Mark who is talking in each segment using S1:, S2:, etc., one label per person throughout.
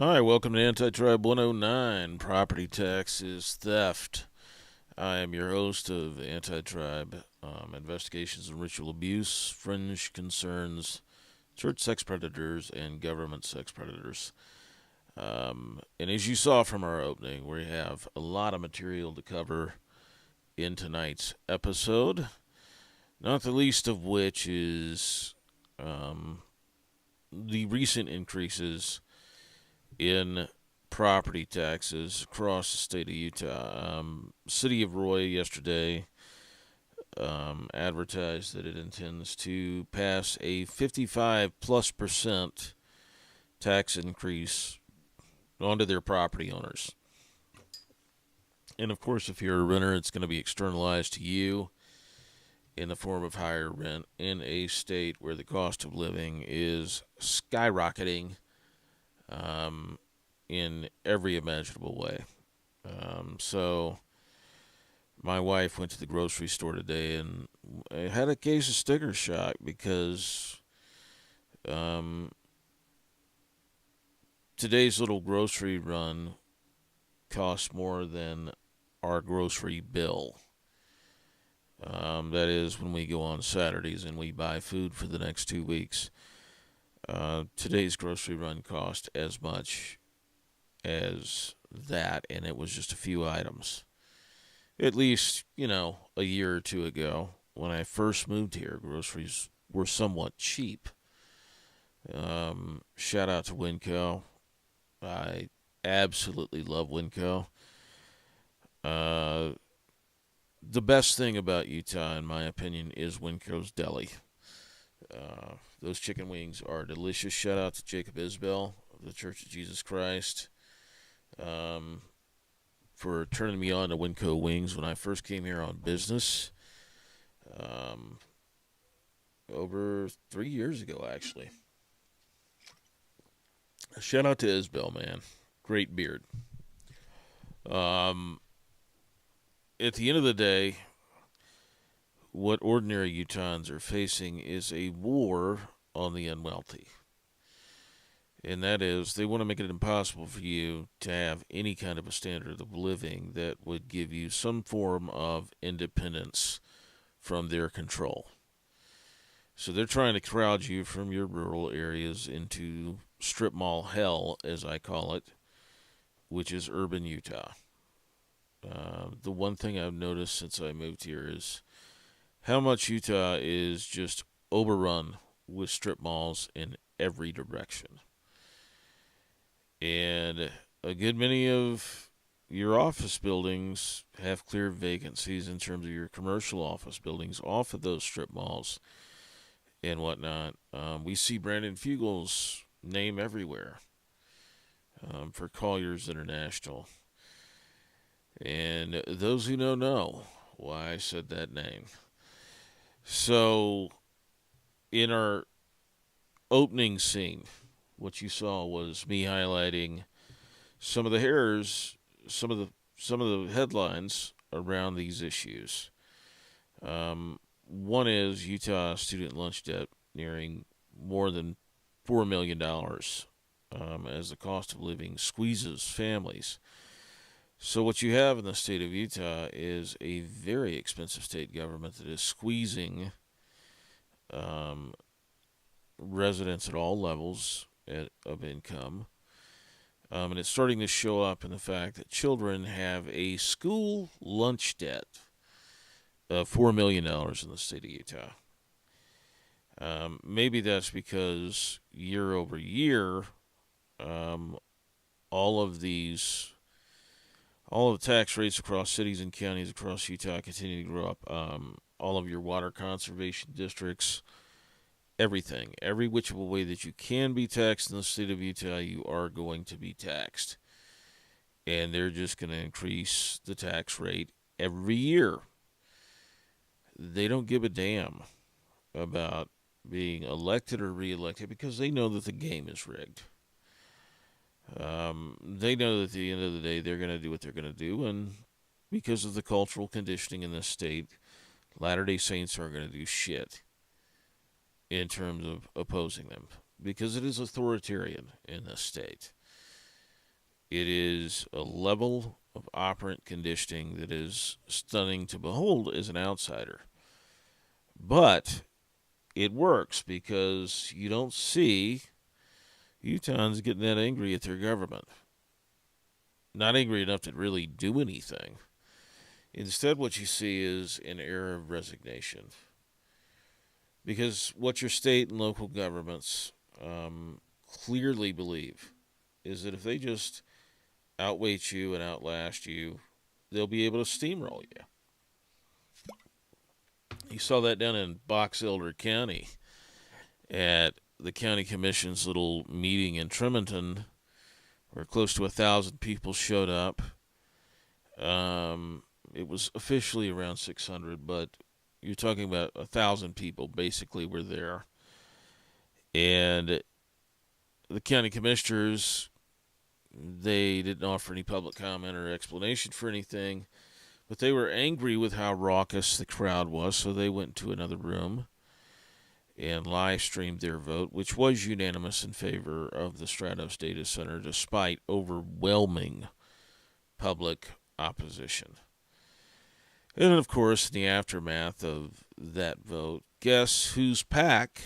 S1: Hi, welcome to AntiTribe 109, Property Taxes Theft. I am your host of AntiTribe, Investigations and Ritual Abuse, Fringe Concerns, Church Sex Predators, and Government Sex Predators. And as you saw from our opening, we have a lot of material to cover in tonight's episode, not the least of which is the recent increases in property taxes across the state of Utah. City of Roy yesterday advertised that it intends to pass a 55+% tax increase onto their property owners. And of course, if you're a renter, it's going to be externalized to you in the form of higher rent in a state where the cost of living is skyrocketing in every imaginable way. So my wife went to the grocery store today and had a case of sticker shock because today's little grocery run costs more than our grocery bill. That is when we go on Saturdays and we buy food for the next 2 weeks. Today's grocery run cost as much as that, and it was just a few items. At least, a year or two ago, when I first moved here, groceries were somewhat cheap. Shout out to Winco. I absolutely love Winco. The best thing about Utah, in my opinion, is Winco's Deli. Those chicken wings are delicious. Shout out to Jacob Isbell of the Church of Jesus Christ for turning me on to Winco Wings when I first came here on business over 3 years ago, actually. Shout out to Isbell, man. Great beard. At the end of the day, what ordinary Utahns are facing is a war on the unwealthy. And that is, they want to make it impossible for you to have any kind of a standard of living that would give you some form of independence from their control. So they're trying to crowd you from your rural areas into strip mall hell, as I call it, which is urban Utah. The one thing I've noticed since I moved here is how much Utah is just overrun with strip malls in every direction. And a good many of your office buildings have clear vacancies in terms of your commercial office buildings off of those strip malls and whatnot. We see Brandon Fugel's name everywhere for Colliers International. And those who know why I said that name. So, in our opening scene, what you saw was me highlighting some of the errors, some of the headlines around these issues. One is Utah student lunch debt nearing more than $4 million as the cost of living squeezes families. So what you have in the state of Utah is a very expensive state government that is squeezing residents at all levels of income. And it's starting to show up in the fact that children have a school lunch debt of $4 million in the state of Utah. Maybe that's because year over year, all of the tax rates across cities and counties across Utah continue to grow up. All of your water conservation districts, everything, every which way that you can be taxed in the state of Utah, you are going to be taxed. And they're just going to increase the tax rate every year. They don't give a damn about being elected or reelected because they know that the game is rigged. They know that at the end of the day they're going to do what they're going to do, and because of the cultural conditioning in this state, Latter-day Saints aren't going to do shit in terms of opposing them because it is authoritarian in this state. It is a level of operant conditioning that is stunning to behold as an outsider. But it works because you don't see Utahns getting that angry at their government. Not angry enough to really do anything. Instead, what you see is an air of resignation. Because what your state and local governments clearly believe is that if they just outweight you and outlast you, they'll be able to steamroll you. You saw that down in Box Elder County at the county commission's little meeting in Tremonton, where close to 1,000 people showed up. It was officially around 600, but you're talking about 1,000 people basically were there. And the county commissioners, they didn't offer any public comment or explanation for anything, but they were angry with how raucous the crowd was, so they went to another room and live streamed their vote, which was unanimous in favor of the Stratos Data Center, despite overwhelming public opposition. And of course, in the aftermath of that vote, guess whose PAC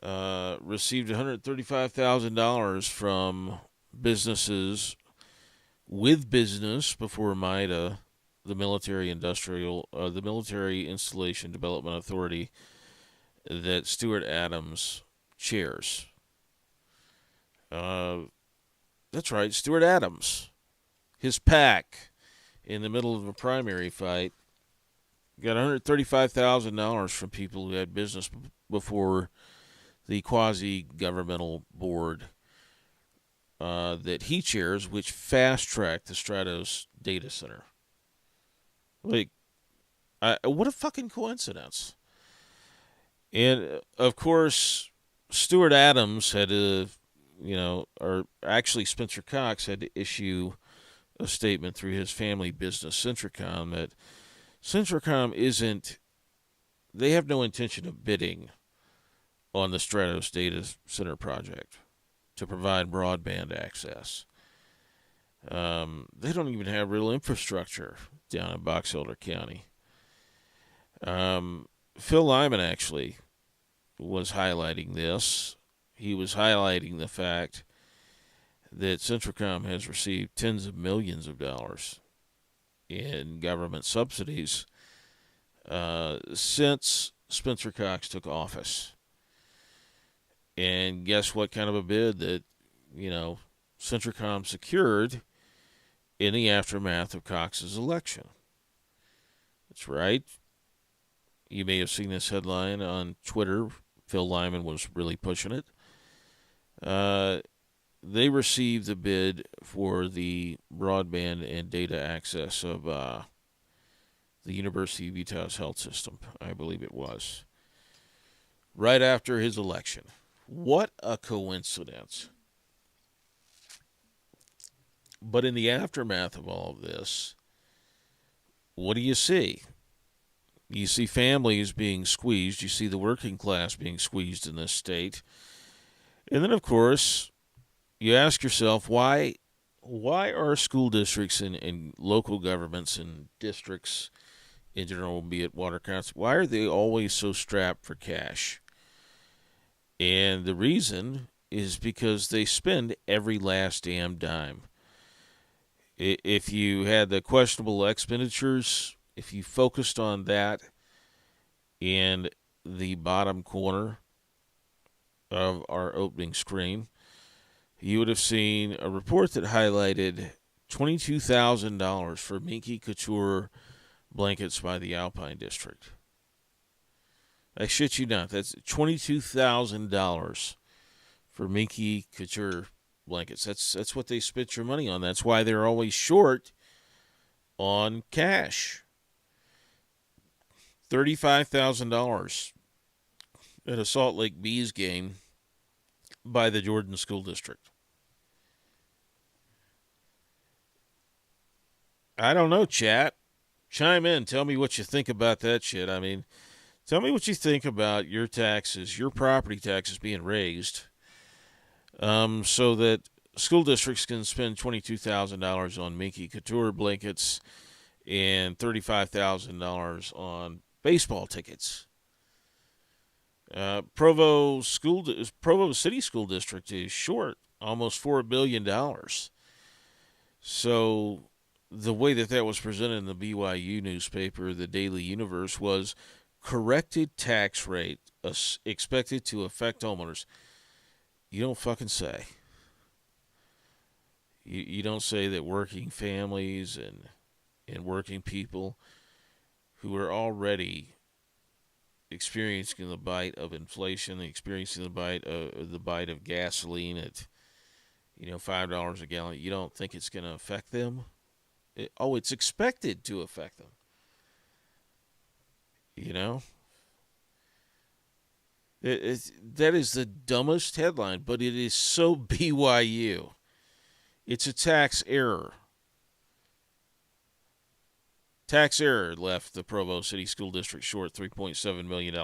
S1: received $135,000 from businesses with business before MIDA, the Military Installation Development Authority that Stuart Adams chairs. That's right, Stuart Adams. His PAC, in the middle of a primary fight, got $135,000 from people who had business before the quasi-governmental board that he chairs, which fast-tracked the Stratos Data Center. Like, what a fucking coincidence. And, of course, Stuart Adams had to, or actually Spencer Cox had to issue a statement through his family business, Centricom, that Centricom they have no intention of bidding on the Stratos Data Center project to provide broadband access. They don't even have real infrastructure down in Box Elder County. Phil Lyman actually was highlighting this. He was highlighting the fact that Centricom has received tens of millions of dollars in government subsidies since Spencer Cox took office. And guess what kind of a bid that, Centricom secured in the aftermath of Cox's election? That's right. You may have seen this headline on Twitter. Phil Lyman was really pushing it. They received the bid for the broadband and data access of the University of Utah's health system, I believe it was, right after his election. What a coincidence. But in the aftermath of all of this, what do you see? You see families being squeezed. You see the working class being squeezed in this state. And then, of course, you ask yourself, why are school districts and local governments and districts in general, be it water council, why are they always so strapped for cash? And the reason is because they spend every last damn dime. If you had the questionable expenditures, if you focused on that in the bottom corner of our opening screen, you would have seen a report that highlighted $22,000 for Minky Couture blankets by the Alpine District. I shit you not. That's $22,000 for Minky Couture blankets. That's what they spent your money on. That's why they're always short on cash. $35,000 at a Salt Lake Bees game by the Jordan School District. I don't know, chat. Chime in. Tell me what you think about that shit. I mean, tell me what you think about your taxes, your property taxes being raised, so that school districts can spend $22,000 on Minky Couture blankets and $35,000 on baseball tickets. Provo City School District is short almost $4 billion. So the way that was presented in the BYU newspaper, the Daily Universe, was corrected tax rate expected to affect homeowners. You don't fucking say. You don't say that working families and working people who are already experiencing the bite of inflation, experiencing the bite of gasoline at $5 a gallon. You don't think it's going to affect them? It's expected to affect them. You know, that is the dumbest headline, but it is so BYU. It's a tax error. Tax error left the Provo City School District short $3.7 million.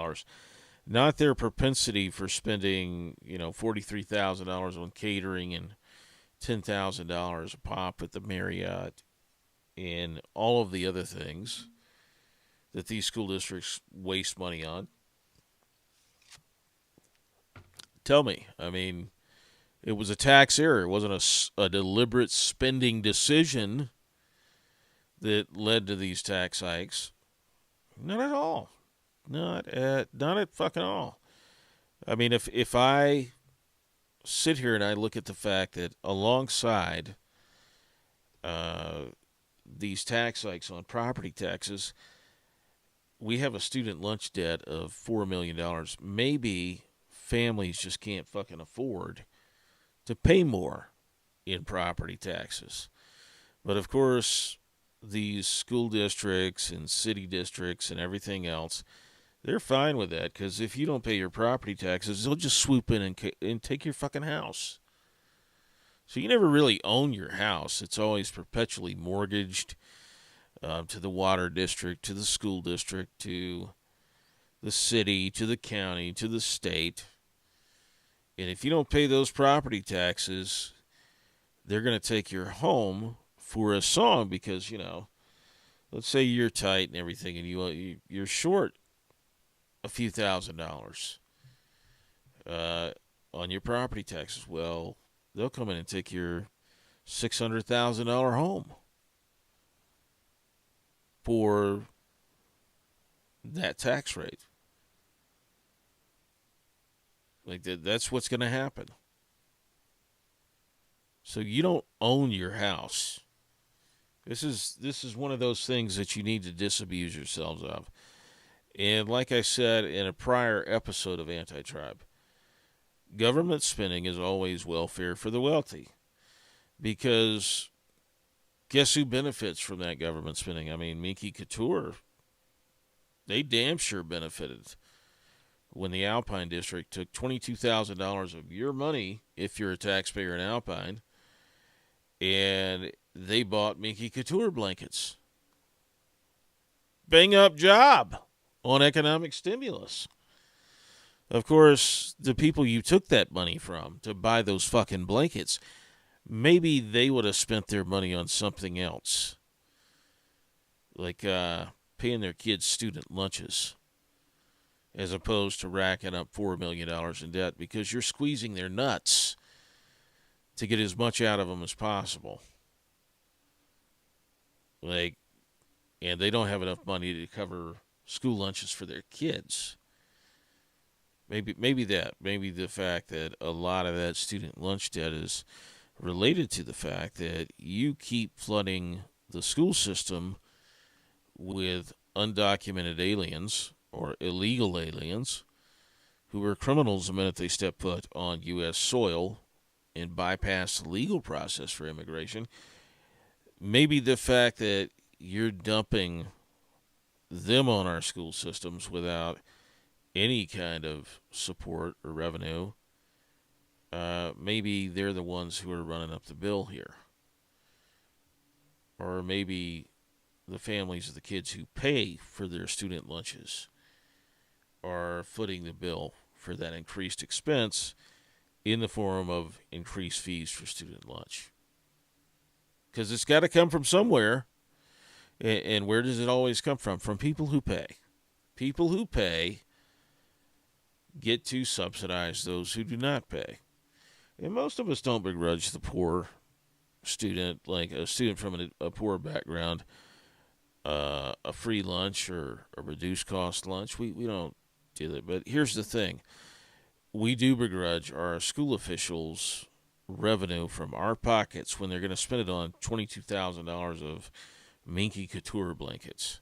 S1: Not their propensity for spending, $43,000 on catering and $10,000 a pop at the Marriott and all of the other things that these school districts waste money on. Tell me, it was a tax error. It wasn't a deliberate spending decision that led to these tax hikes. Not at all. Not at fucking all. If I sit here and I look at the fact that alongside these tax hikes on property taxes, we have a student lunch debt of $4 million. Maybe families just can't fucking afford to pay more in property taxes. But of course, these school districts and city districts and everything else, they're fine with that, because if you don't pay your property taxes, they'll just swoop in and take your fucking house. So you never really own your house. It's always perpetually mortgaged to the water district, to the school district, to the city, to the county, to the state. And if you don't pay those property taxes, they're going to take your home for a song because, let's say you're tight and everything and you're short a few $1,000s on your property taxes. Well, they'll come in and take your $600,000 home for that tax rate. That's what's going to happen. So you don't own your house. This is one of those things that you need to disabuse yourselves of. And like I said in a prior episode of AntiTribe, government spending is always welfare for the wealthy. Because guess who benefits from that government spending? Minky Couture, they damn sure benefited when the Alpine District took $22,000 of your money, if you're a taxpayer in Alpine, and they bought Minky Couture blankets. Bang up job on economic stimulus. Of course, the people you took that money from to buy those fucking blankets, maybe they would have spent their money on something else. Like paying their kids' student lunches, as opposed to racking up $4 million in debt, because you're squeezing their nuts to get as much out of them as possible. And they don't have enough money to cover school lunches for their kids. Maybe the fact that a lot of that student lunch debt is related to the fact that you keep flooding the school system with undocumented aliens or illegal aliens who are criminals the minute they step foot on U.S. soil and bypass the legal process for immigration. Maybe the fact that you're dumping them on our school systems without any kind of support or revenue, maybe they're the ones who are running up the bill here. Or maybe the families of the kids who pay for their student lunches are footing the bill for that increased expense, in the form of increased fees for student lunch. Because it's got to come from somewhere. And where does it always come from? From people who pay. People who pay get to subsidize those who do not pay. And most of us don't begrudge the poor student, like a student from a poor background, a free lunch or a reduced cost lunch. We don't do that. But here's the thing. We do begrudge our school officials revenue from our pockets when they're going to spend it on $22,000 of Minky Couture blankets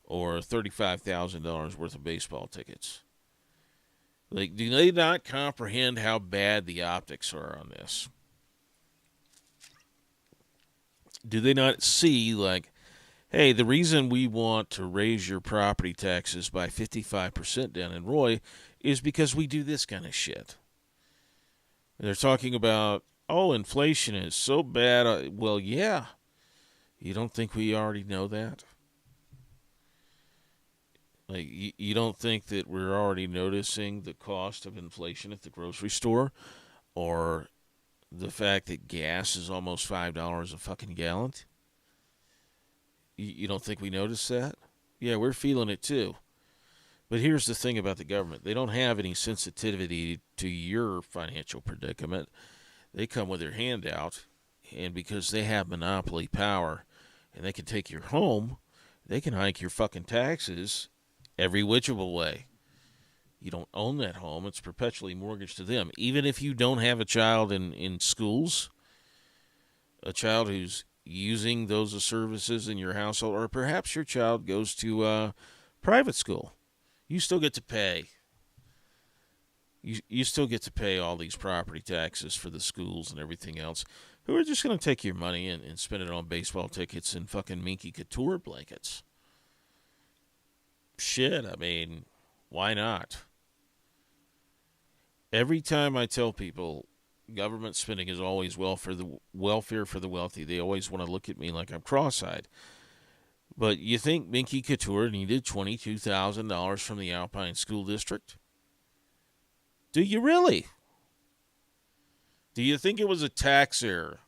S1: or $35,000 worth of baseball tickets. Like, do they not comprehend how bad the optics are on this? Do they not see, like, hey, the reason we want to raise your property taxes by 55% down in Roy is because we do this kind of shit? And they're talking about, oh, inflation is so bad. Well, yeah. You don't think we already know that? Like, you don't think that we're already noticing the cost of inflation at the grocery store? Or the fact that gas is almost $5 a fucking gallon? You don't think we notice that? Yeah, we're feeling it too. But here's the thing about the government. They don't have any sensitivity to your financial predicament. They come with their hand out, and because they have monopoly power and they can take your home, they can hike your fucking taxes every whichable way. You don't own that home. It's perpetually mortgaged to them. Even if you don't have a child in schools, a child who's using those services in your household, or perhaps your child goes to private school, you still get to pay. You still get to pay all these property taxes for the schools and everything else, who are just going to take your money and spend it on baseball tickets and fucking Minky Couture blankets. Shit, I mean, why not? Every time I tell people government spending is always welfare for the wealthy, they always want to look at me like I'm cross-eyed. But you think Minky Couture needed $22,000 from the Alpine School District? Do you really? Do you think it was a tax error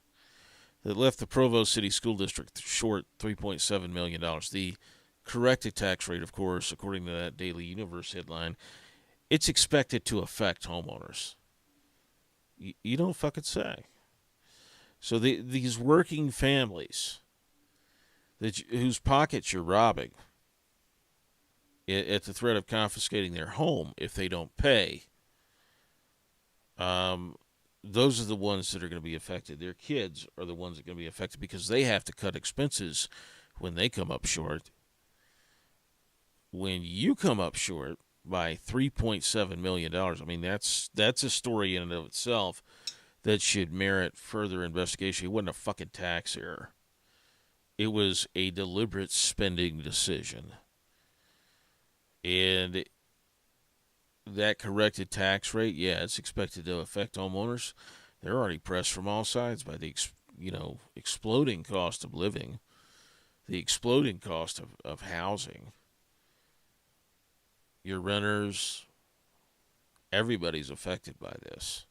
S1: that left the Provo City School District short $3.7 million? The corrected tax rate, of course, according to that Daily Universe headline, it's expected to affect homeowners. You don't fucking say. So these working families whose pockets you're robbing at the threat of confiscating their home if they don't pay, those are the ones that are going to be affected. Their kids are the ones that are going to be affected because they have to cut expenses when they come up short. When you come up short by $3.7 million, I mean, that's a story in and of itself that should merit further investigation. It wasn't a fucking tax error. It was a deliberate spending decision. And that corrected tax rate, yeah, it's expected to affect homeowners. They're already pressed from all sides by the exploding cost of living, the exploding cost of housing. Your renters, everybody's affected by this.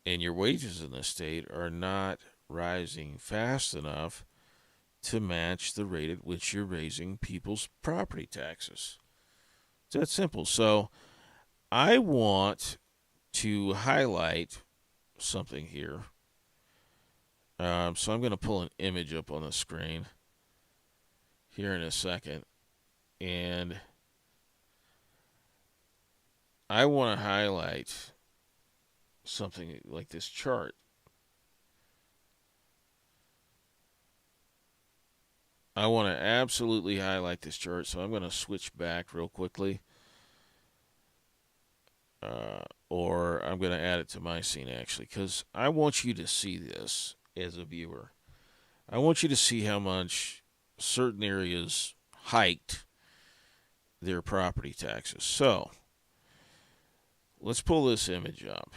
S1: And your wages in the state are not rising fast enough to match the rate at which you're raising people's property taxes. It's that simple. So I want to highlight something here. So I'm going to pull an image up on the screen here in a second. And I want to highlight something like this chart. I want to absolutely highlight this chart, so I'm going to switch back real quickly. Or I'm going to add it to my scene, actually, because I want you to see this as a viewer. I want you to see how much certain areas hiked their property taxes. So let's pull this image up.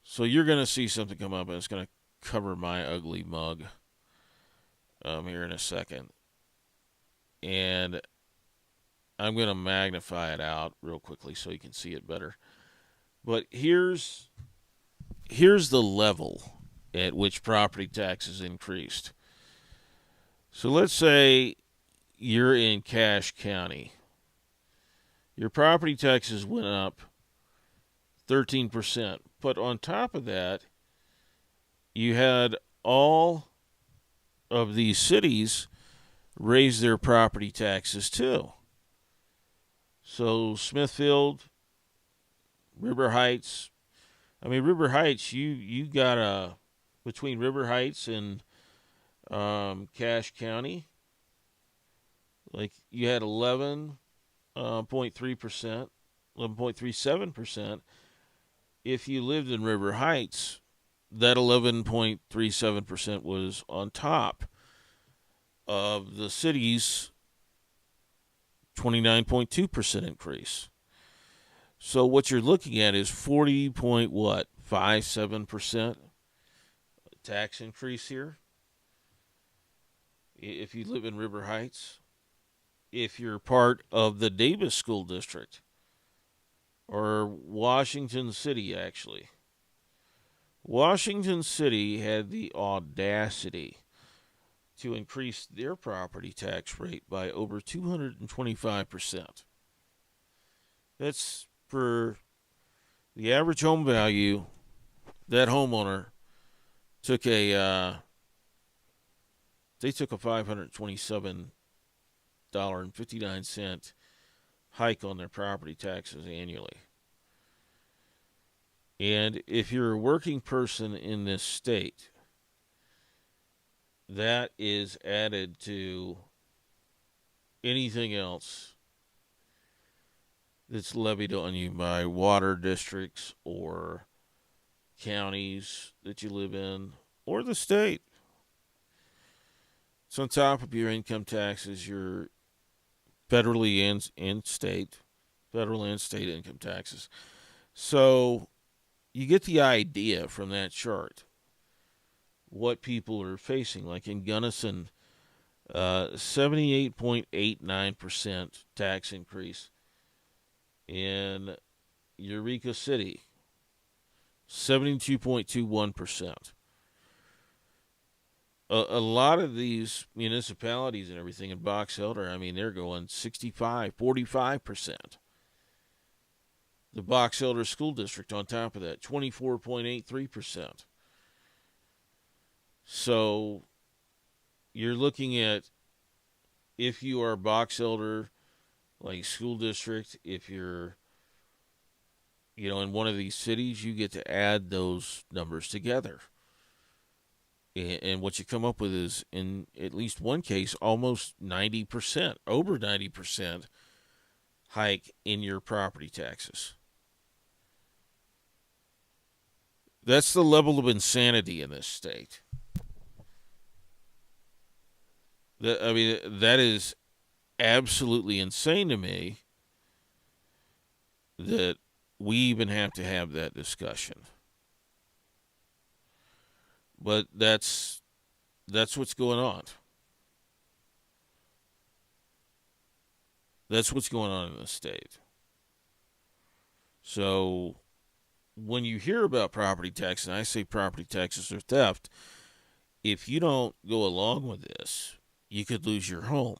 S1: So you're going to see something come up, and it's going to cover my ugly mug here in a second. And I'm going to magnify it out real quickly so you can see it better. But here's the level at which property taxes increased. So let's say you're in Cache County. Your property taxes went up 13%. But on top of that, you had all of these cities raise their property taxes too. So Smithfield, River Heights. I mean, River Heights, you got between River Heights and Cache County, like you had 11.3%, 11.37%. If you lived in River Heights, that 11.37% was on top of the city's 29.2% increase. So what you're looking at is 40.57% tax increase here if you live in River Heights. If you're part of the Davis School District or Washington City, actually. Washington City had the audacity to increase their property tax rate by over 225%. That's for the average home value. That homeowner took they took a $527.59 hike on their property taxes annually. And if you're a working person in this state, that is added to anything else that's levied on you by water districts or counties that you live in or the state. It's on top of your income taxes, your federally and state, federal and state income taxes. So you get the idea from that chart what people are facing. Like in Gunnison, 78.89% tax increase. In Eureka City, 72.21%. A lot of these municipalities and everything in Box Elder, I mean, they're going 65, 45%. The Box Elder School District on top of that, 24.83%. So you're looking at, if you are Box Elder, like school district, if you're, in one of these cities, you get to add those numbers together. And what you come up with is, in at least one case, almost 90%, over 90% hike in your property taxes. That's the level of insanity in this state. That is absolutely insane to me that we even have to have that discussion. But that's what's going on. That's what's going on in the state. So when you hear about property taxes, and I say property taxes are theft, if you don't go along with this, you could lose your home.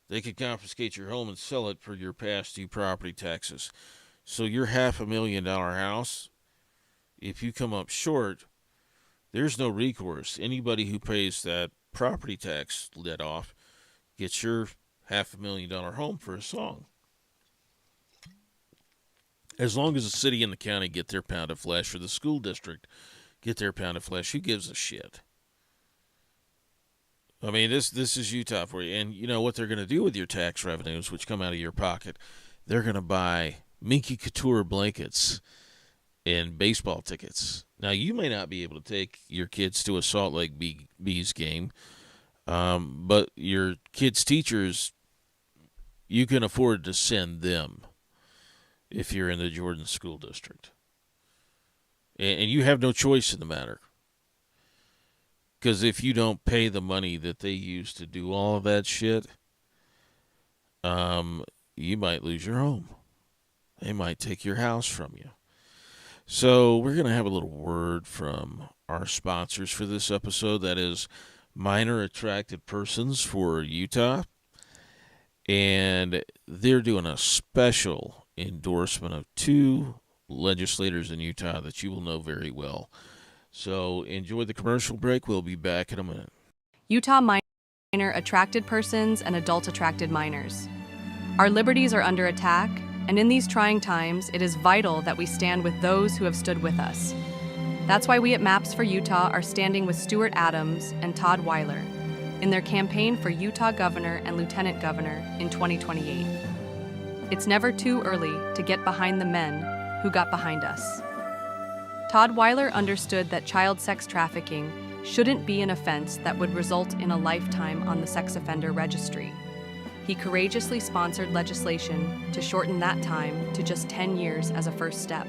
S1: They could confiscate your home and sell it for your past due property taxes. So your $500,000 house, if you come up short, there's no recourse. Anybody who pays that property tax let off gets your $500,000 home for a song. As long as the city and the county get their pound of flesh, or the school district get their pound of flesh, who gives a shit? I mean, this is Utah for you. And you know what they're going to do with your tax revenues, which come out of your pocket? They're going to buy Minky Couture blankets and baseball tickets. Now, you may not be able to take your kids to a Salt Lake Bees game, but your kids' teachers, you can afford to send them if you're in the Jordan School District. And you have no choice in the matter. Because if you don't pay the money that they use to do all of that shit, you might lose your home. They might take your house from you. So we're going to have a little word from our sponsors for this episode. That is Minor Attracted Persons for Utah. And they're doing a special endorsement of two legislators in Utah that you will know very well. So enjoy the commercial break. We'll be back in a minute.
S2: Utah Minor Attracted Persons and Adult Attracted Minors. Our liberties are under attack, and in these trying times, it is vital that we stand with those who have stood with us. That's why we at Maps for Utah are standing with Stuart Adams and Todd Weiler in their campaign for Utah Governor and Lieutenant Governor in 2028. It's never too early to get behind the men who got behind us. Todd Weiler understood that child sex trafficking shouldn't be an offense that would result in a lifetime on the sex offender registry. He courageously sponsored legislation to shorten that time to just 10 years as a first step.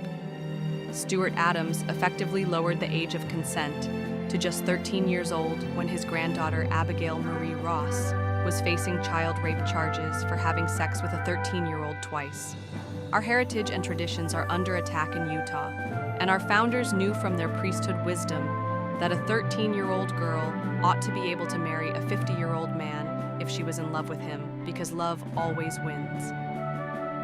S2: Stuart Adams effectively lowered the age of consent to just 13 years old when his granddaughter Abigail Marie Ross was facing child rape charges for having sex with a 13-year-old twice. Our heritage and traditions are under attack in Utah, and our founders knew from their priesthood wisdom that a 13-year-old girl ought to be able to marry a 50-year-old man if she was in love with him, because love always wins.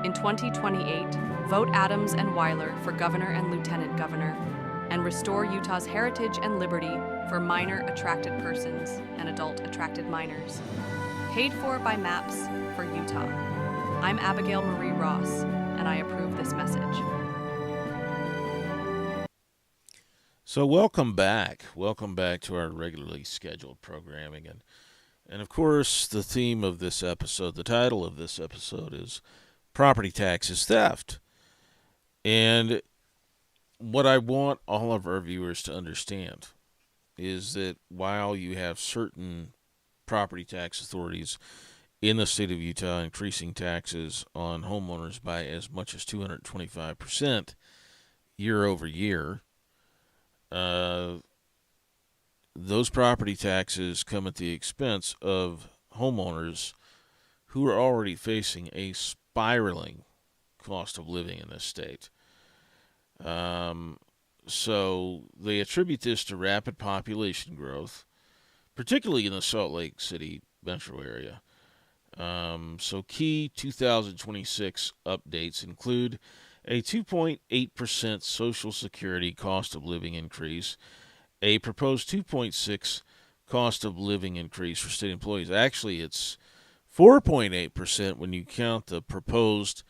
S2: In 2028, vote Adams and Weiler for governor and lieutenant governor, and restore Utah's heritage and liberty for minor attracted persons and adult attracted minors. Paid for by Maps for Utah. I'm Abigail Marie Ross, and I approve this message.
S1: So welcome back. Welcome back to our regularly scheduled programming. And of course, the theme of this episode, the title of this episode is Property Taxes Theft. And what I want all of our viewers to understand is that while you have certain property tax authorities in the state of Utah increasing taxes on homeowners by as much as 225% year over year, those property taxes come at the expense of homeowners who are already facing a spiraling cost of living in this state. So they attribute this to rapid population growth, particularly in the Salt Lake City metro area. So key 2026 updates include a 2.8% Social Security cost of living increase, a proposed 2.6% cost of living increase for state employees. Actually, it's 4.8% when you count the proposed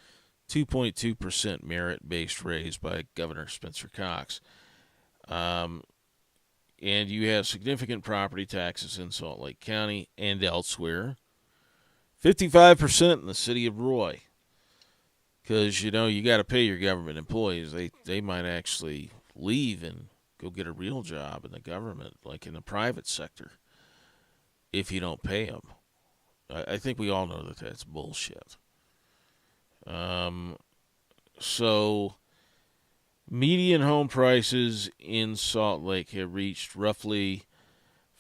S1: 2.2% merit-based raise by Governor Spencer Cox. And you have significant property taxes in Salt Lake County and elsewhere. 55% in the city of Roy. Because, you got to pay your government employees. They might actually leave and go get a real job in the government, like in the private sector, if you don't pay them. I think we all know that that's bullshit. So median home prices in Salt Lake have reached roughly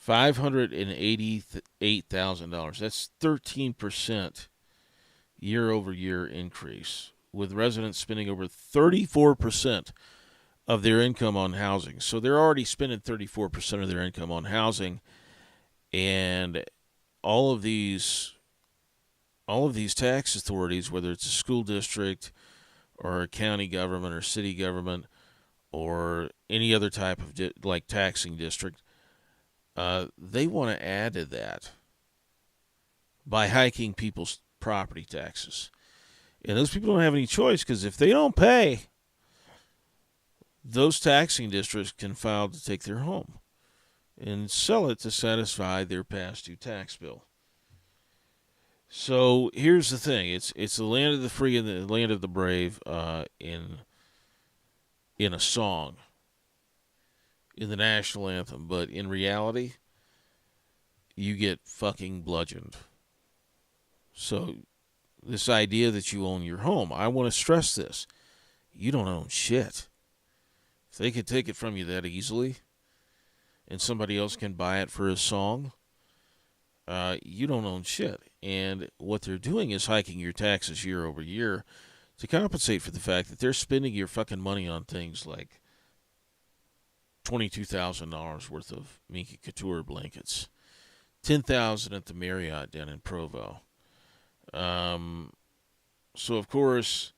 S1: $588,000. That's 13% year-over-year increase, with residents spending over 34% of their income on housing. So they're already spending 34% of their income on housing, and all of these tax authorities, whether it's a school district or a county government or city government or any other type of taxing district, they want to add to that by hiking people's property taxes. And those people don't have any choice, because if they don't pay, those taxing districts can file to take their home and sell it to satisfy their past due tax bill. So here's the thing: it's the land of the free and the land of the brave in a song, in the national anthem, but in reality, you get fucking bludgeoned. So this idea that you own your home, I want to stress this: you don't own shit. If they could take it from you that easily, and somebody else can buy it for a song, you don't own shit. And what they're doing is hiking your taxes year over year to compensate for the fact that they're spending your fucking money on things like $22,000 worth of Minky Couture blankets, 10,000 at the Marriott down in Provo. Um, so of course,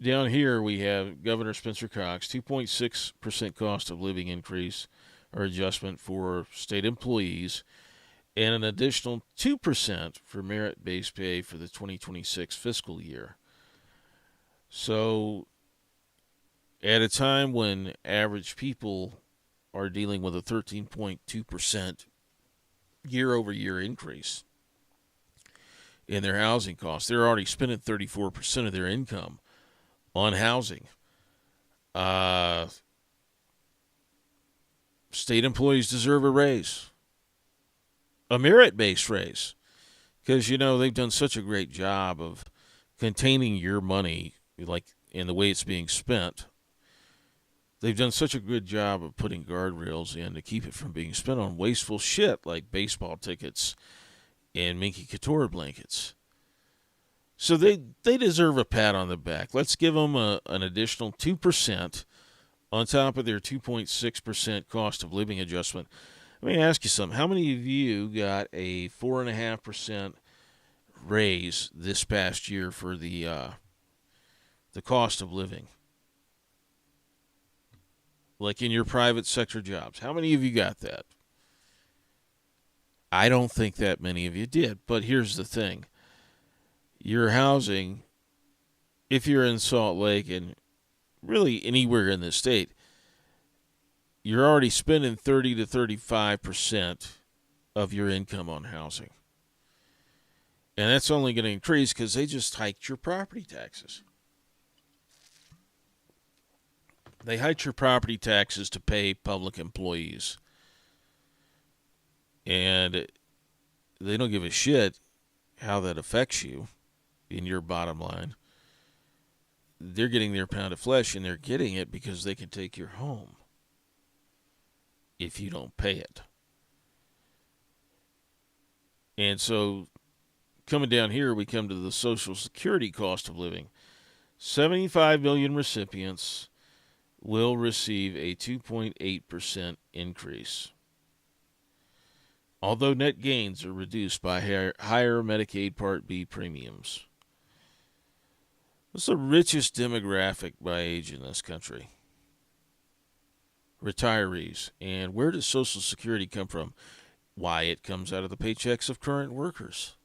S1: down here we have Governor Spencer Cox, 2.6% cost of living increase or adjustment for state employees, and an additional 2% for merit-based pay for the 2026 fiscal year. So, at a time when average people are dealing with a 13.2% year over year increase in their housing costs, they're already spending 34% of their income on housing. Uh, State employees deserve a raise, a merit based raise, because, they've done such a great job of containing your money, like in the way it's being spent. They've done such a good job of putting guardrails in to keep it from being spent on wasteful shit like baseball tickets and Minky Couture blankets. So they deserve a pat on the back. Let's give them an additional 2% on top of their 2.6% cost of living adjustment. Let me ask you something. How many of you got a 4.5% raise this past year for the cost of living? Like in your private sector jobs. How many of you got that? I don't think that many of you did. But here's the thing. Your housing, if you're in Salt Lake and really anywhere in the state, you're already spending 30 to 35% of your income on housing. And that's only going to increase because they just hiked your property taxes. They hiked your property taxes to pay public employees. And they don't give a shit how that affects you in your bottom line. They're getting their pound of flesh, and they're getting it because they can take your home if you don't pay it. And so, coming down here, we come to the Social Security cost of living. 75 million recipients will receive a 2.8% increase. Although net gains are reduced by higher Medicaid Part B premiums. What's the richest demographic by age in this country? Retirees. And where does Social Security come from? Why, it comes out of the paychecks of current workers.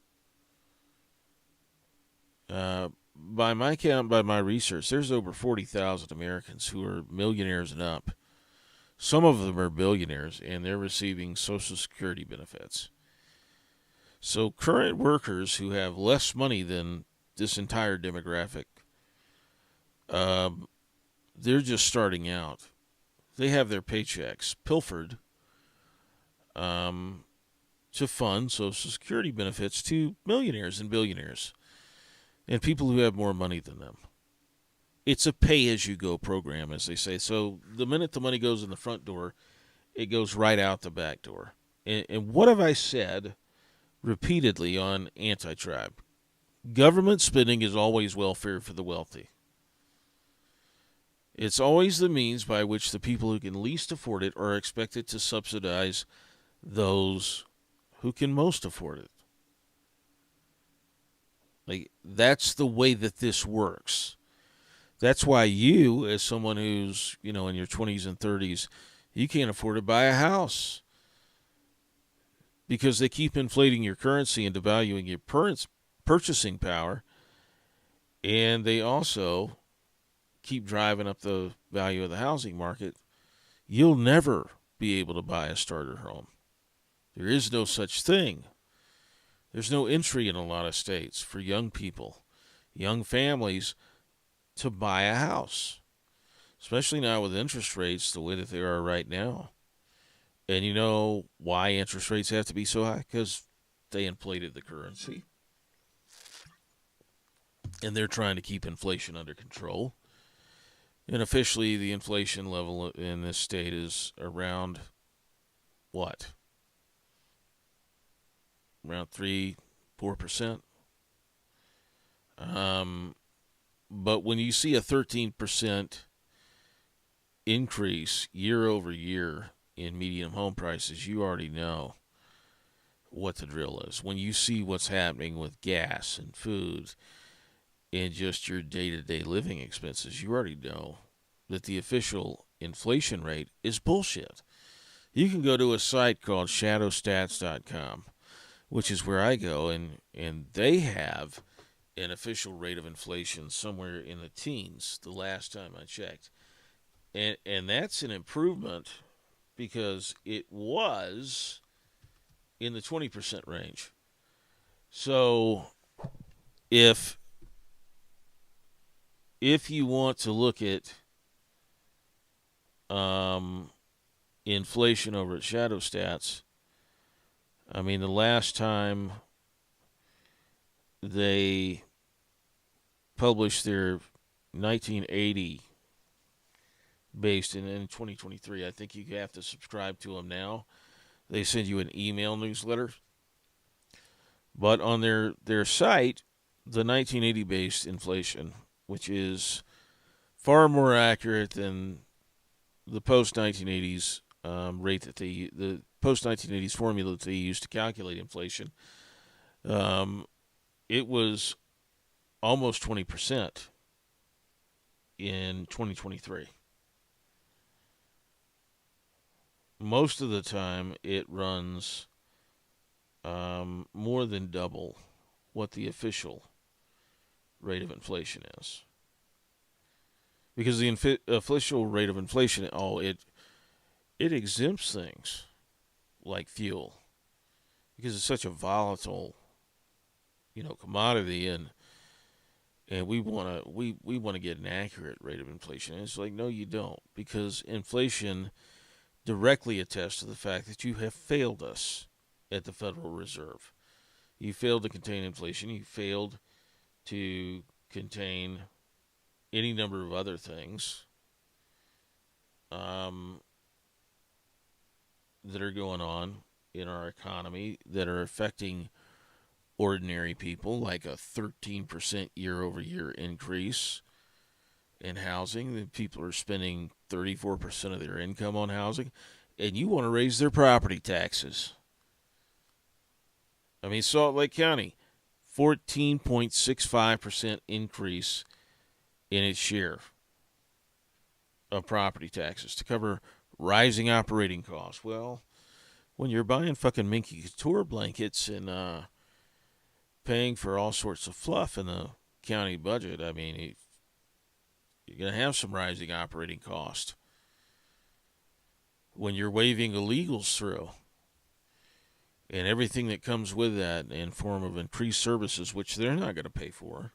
S1: By my count, by my research, there's over 40,000 Americans who are millionaires and up. Some of them are billionaires, and they're receiving Social Security benefits. So current workers who have less money than this entire demographic, they're just starting out. They have their paychecks pilfered to fund Social Security benefits to millionaires and billionaires and people who have more money than them. It's a pay-as-you-go program, as they say. So the minute the money goes in the front door, it goes right out the back door. And what have I said repeatedly on AntiTribe? Government spending is always welfare for the wealthy. It's always the means by which the people who can least afford it are expected to subsidize those who can most afford it. Like, that's the way that this works. That's why you, as someone who's, in your 20s and 30s, you can't afford to buy a house. Because they keep inflating your currency and devaluing your purchasing power. And they also keep driving up the value of the housing market. You'll never be able to buy a starter home. There is no such thing. There's no entry in a lot of states for young people, young families, to buy a house, especially now with interest rates the way that they are right now. And you know why interest rates have to be so high? Because they inflated the currency. And they're trying to keep inflation under control. And officially, the inflation level in this state is around what? around 3-4%. But when you see a 13% increase year over year in median home prices, you already know what the drill is. When you see what's happening with gas and food and just your day-to-day living expenses, you already know that the official inflation rate is bullshit. You can go to a site called shadowstats.com, which is where I go, and they have an official rate of inflation somewhere in the teens the last time I checked. And that's an improvement because it was in the 20% range. So if you want to look at inflation over at Shadow Stats, I mean, the last time they published their 1980 based in 2023, I think you have to subscribe to them now. They send you an email newsletter. But on their site, the 1980 based inflation, which is far more accurate than the post 1980s rate that the post 1980s formula that they used to calculate inflation, it was almost 20% in 2023. Most of the time, it runs more than double what the official rate of inflation is. Because the official rate of inflation, it exempts things like fuel because it's such a volatile, commodity, and we want to get an accurate rate of inflation. And it's like, no, you don't, because inflation directly attests to the fact that you have failed us at the Federal Reserve. You failed to contain inflation. You failed to contain any number of other things that are going on in our economy that are affecting ordinary people, like a 13% year over year increase in housing. The people are spending 34% of their income on housing, and you want to raise their property taxes. I mean, Salt Lake County, 14.65% increase in its share of property taxes to cover rising operating costs. Well, when you're buying fucking Minky Couture blankets and paying for all sorts of fluff in the county budget, I mean, you're going to have some rising operating cost. When you're waving illegals through and everything that comes with that in form of increased services, which they're not going to pay for,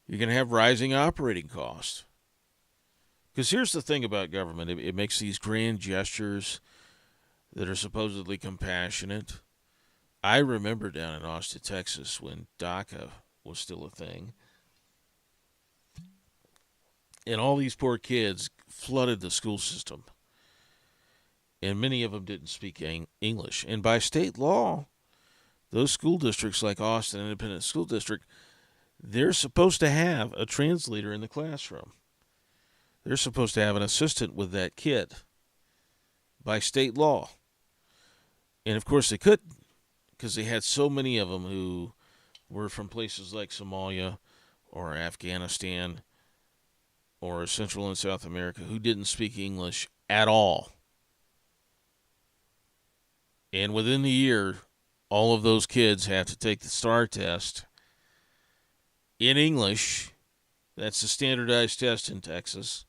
S1: you're going to have rising operating costs. Because here's the thing about government. It makes these grand gestures that are supposedly compassionate. I remember down in Austin, Texas, when DACA was still a thing, and all these poor kids flooded the school system, and many of them didn't speak English. And by state law, those school districts like Austin Independent School District, they're supposed to have a translator in the classroom. They're supposed to have an assistant with that kid by state law. And of course they couldn't, because they had so many of them who were from places like Somalia or Afghanistan or Central and South America who didn't speak English at all. And within the year, all of those kids have to take the STAR test in English. That's the standardized test in Texas.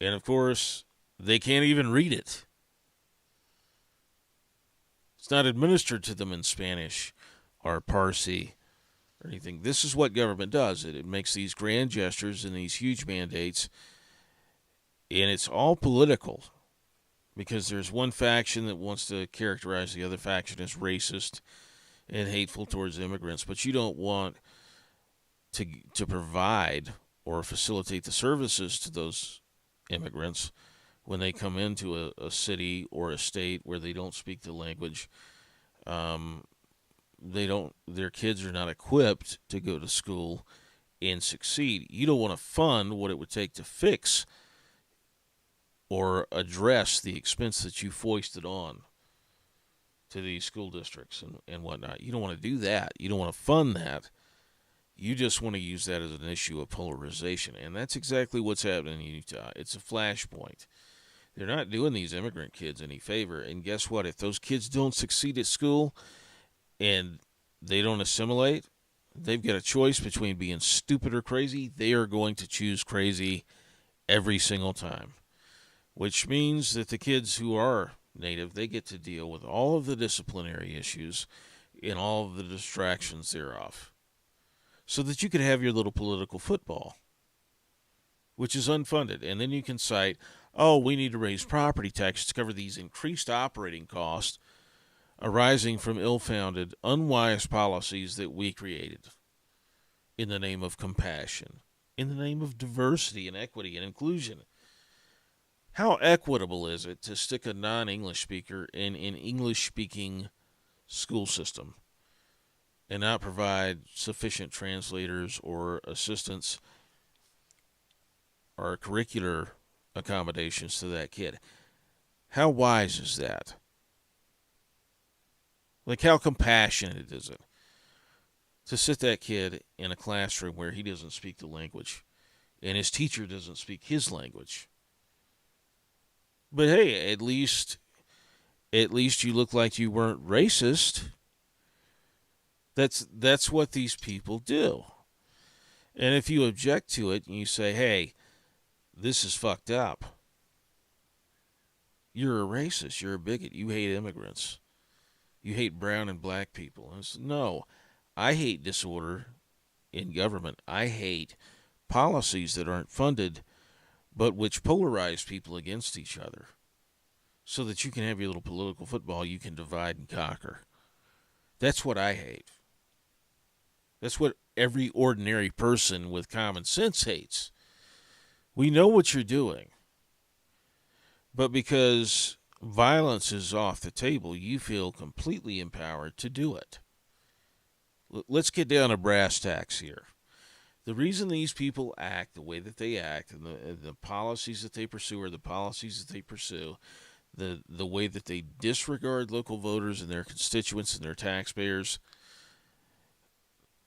S1: And of course, they can't even read it. It's not administered to them in Spanish or Parsi or anything. This is what government does. It makes these grand gestures and these huge mandates, and it's all political, because there's one faction that wants to characterize the other faction as racist and hateful towards immigrants, but you don't want to provide or facilitate the services to those immigrants when they come into a city or a state where they don't speak the language. Um, they don't. Their kids are not equipped to go to school and succeed. You don't want to fund what it would take to fix or address the expense that you foisted on to these school districts and whatnot. You don't want to do that. You don't want to fund that. You just want to use that as an issue of polarization. And that's exactly what's happening in Utah. It's a flashpoint. They're not doing these immigrant kids any favor. And guess what? If those kids don't succeed at school and they don't assimilate, they've got a choice between being stupid or crazy. They are going to choose crazy every single time, which means that the kids who are native, they get to deal with all of the disciplinary issues and all of the distractions thereof, so that you could have your little political football, which is unfunded. And then you can cite, oh, we need to raise property taxes to cover these increased operating costs arising from ill-founded, unwise policies that we created in the name of compassion, in the name of diversity and equity and inclusion. How equitable is it to stick a non-English speaker in an English-speaking school system and not provide sufficient translators or assistants or curricular accommodations to that kid? How wise is that? Like, how compassionate is it to sit that kid in a classroom where he doesn't speak the language and his teacher doesn't speak his language? But hey, at least you look like you weren't racist. That's what these people do. And if you object to it and you say, hey, this is fucked up, you're a racist, you're a bigot, you hate immigrants, you hate brown and black people. And it's, no, I hate disorder in government. I hate policies that aren't funded, but which polarize people against each other so that you can have your little political football you can divide and conquer. That's what I hate. That's what every ordinary person with common sense hates. We know what you're doing, but because violence is off the table, you feel completely empowered to do it. Let's get down to brass tacks here. The reason these people act the way that they act and the policies that they pursue are the policies that they pursue, the way that they disregard local voters and their constituents and their taxpayers,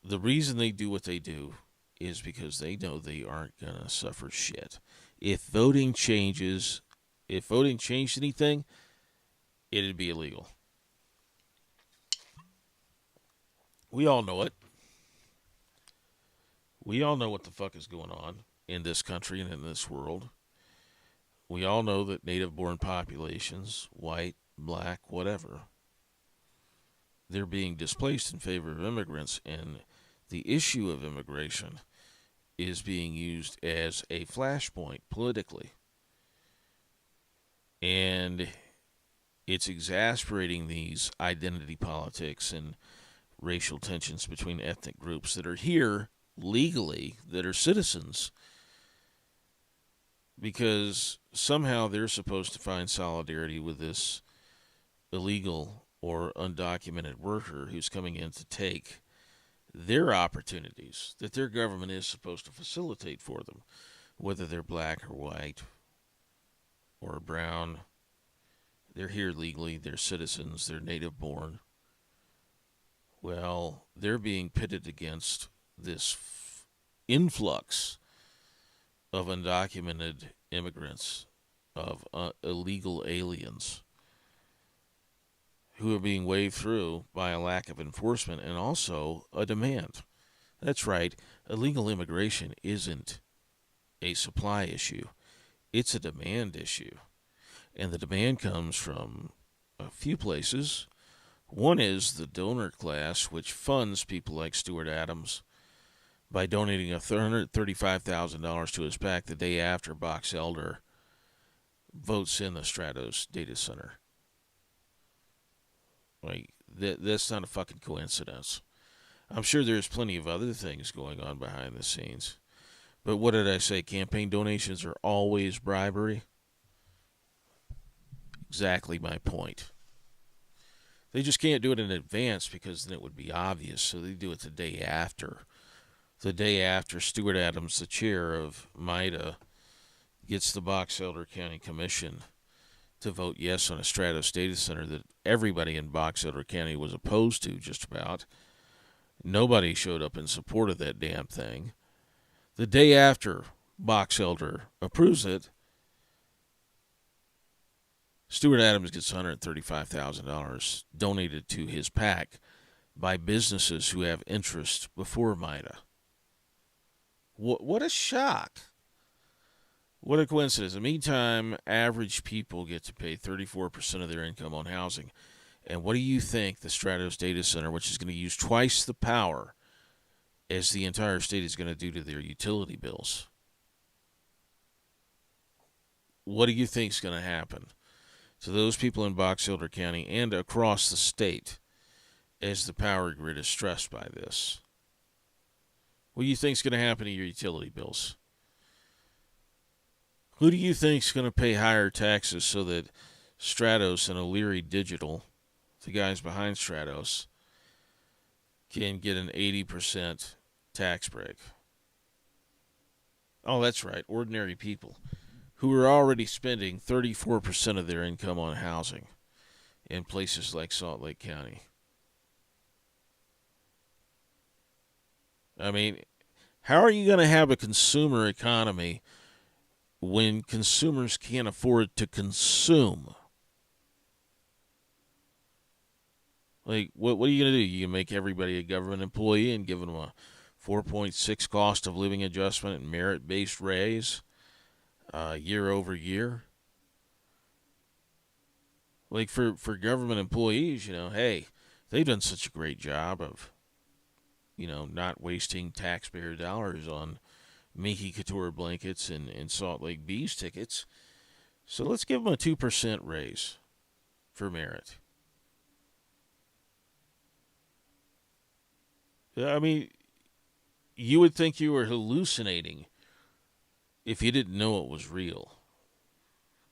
S1: the reason they do what they do is because they know they aren't going to suffer shit. If voting changed anything, it'd be illegal. We all know it. We all know what the fuck is going on in this country and in this world. We all know that native-born populations, white, black, whatever, they're being displaced in favor of immigrants, and the issue of immigration is being used as a flashpoint politically. And it's exasperating these identity politics and racial tensions between ethnic groups that are here legally, that are citizens, because somehow they're supposed to find solidarity with this illegal or undocumented worker who's coming in to take their opportunities that their government is supposed to facilitate for them, whether they're black or white or brown. They're here legally, they're citizens, they're native born. Well, they're being pitted against this influx of undocumented immigrants, of illegal aliens who are being waved through by a lack of enforcement and also a demand. That's right, illegal immigration isn't a supply issue, it's a demand issue. And the demand comes from a few places. One is the donor class, which funds people like Stuart Adams by donating $135,000 to his PAC the day after Box Elder votes in the Stratos data center. Like, that's not a fucking coincidence. I'm sure there's plenty of other things going on behind the scenes. But what did I say? Campaign donations are always bribery? Exactly my point. They just can't do it in advance because then it would be obvious. So they do it the day after. The day after Stuart Adams, the chair of MITA, gets the Box Elder County Commission to vote yes on a Stratos data center that everybody in Box Elder County was opposed to, just about. Nobody showed up in support of that damn thing. The day after Box Elder approves it, Stuart Adams gets $135,000 donated to his PAC by businesses who have interest before MITA. What a shock. What a coincidence. In the meantime, average people get to pay 34% of their income on housing. And what do you think the Stratos data center, which is going to use twice the power as the entire state, is going to do to their utility bills? What do you think is going to happen to those people in Box Elder County and across the state as the power grid is stressed by this? What do you think is going to happen to your utility bills? Who do you think is going to pay higher taxes so that Stratos and O'Leary Digital, the guys behind Stratos, can get an 80% tax break? Oh, that's right, ordinary people who are already spending 34% of their income on housing in places like Salt Lake County. I mean, how are you going to have a consumer economy when consumers can't afford to consume? Like, what are you going to do? You can make everybody a government employee and give them a 4.6 cost of living adjustment and merit-based raise year over year? Like, for government employees, hey, they've done such a great job of, not wasting taxpayer dollars on Minky Couture blankets and Salt Lake Bees tickets. So let's give them a 2% raise for merit. I mean, you would think you were hallucinating if you didn't know it was real.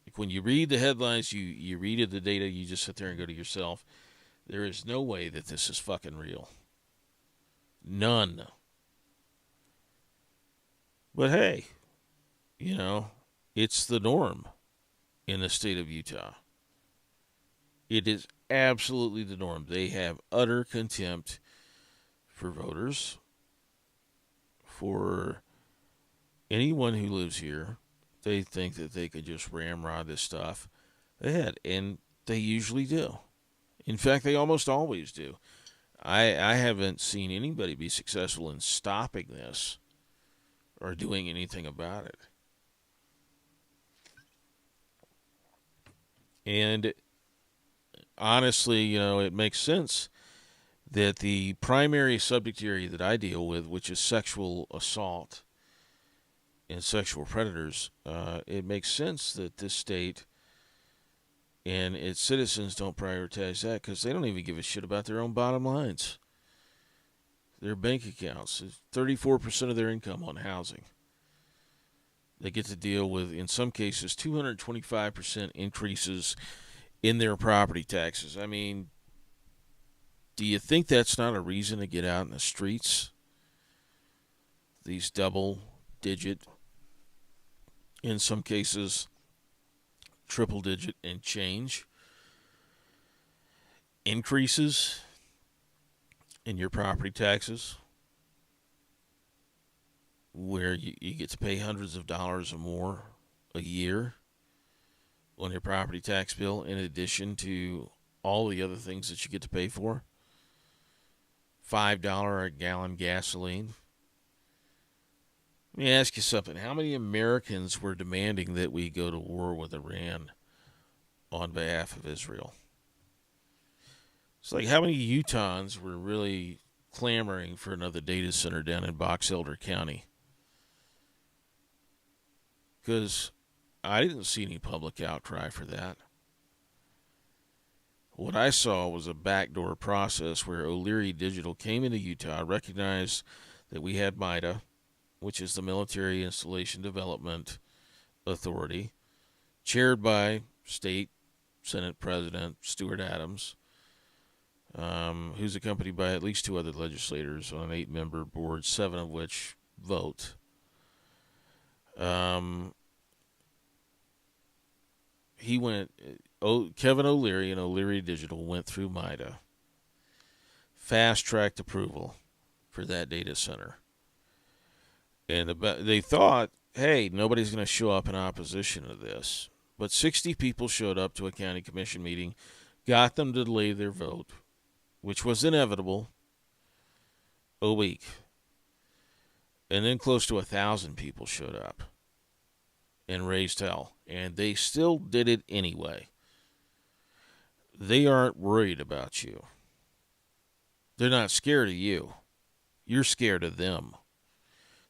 S1: Like when you read the headlines, you read the data, you just sit there and go to yourself, there is no way that this is fucking real. None. But hey, it's the norm in the state of Utah. It is absolutely the norm. They have utter contempt for voters, for anyone who lives here. They think that they could just ramrod this stuff ahead, and they usually do. In fact, they almost always do. I haven't seen anybody be successful in stopping this or doing anything about it. And honestly, it makes sense that the primary subject area that I deal with, which is sexual assault and sexual predators, it makes sense that this state and its citizens don't prioritize that because they don't even give a shit about their own bottom lines. Their bank accounts, 34% of their income on housing. They get to deal with, in some cases, 225% increases in their property taxes. I mean, do you think that's not a reason to get out in the streets? These double-digit, in some cases, triple-digit and change increases in your property taxes, where you get to pay hundreds of dollars or more a year on your property tax bill, in addition to all the other things that you get to pay for. $5 a gallon gasoline. Let me ask you something. How many Americans were demanding that we go to war with Iran on behalf of Israel? It's like, how many Utahns were really clamoring for another data center down in Box Elder County? Because I didn't see any public outcry for that. What I saw was a backdoor process where O'Leary Digital came into Utah, recognized that we had MITA, which is the Military Installation Development Authority, chaired by State Senate President Stuart Adams, who's accompanied by at least 2 other legislators on an 8-member board, 7 of which vote. Um, he went. Kevin O'Leary and O'Leary Digital went through MIDA, fast-tracked approval for that data center, and they thought, hey, nobody's going to show up in opposition to this. But 60 people showed up to a county commission meeting, got them to delay their vote, which was inevitable, a week. And then close to 1,000 people showed up and raised hell. And they still did it anyway. They aren't worried about you. They're not scared of you. You're scared of them.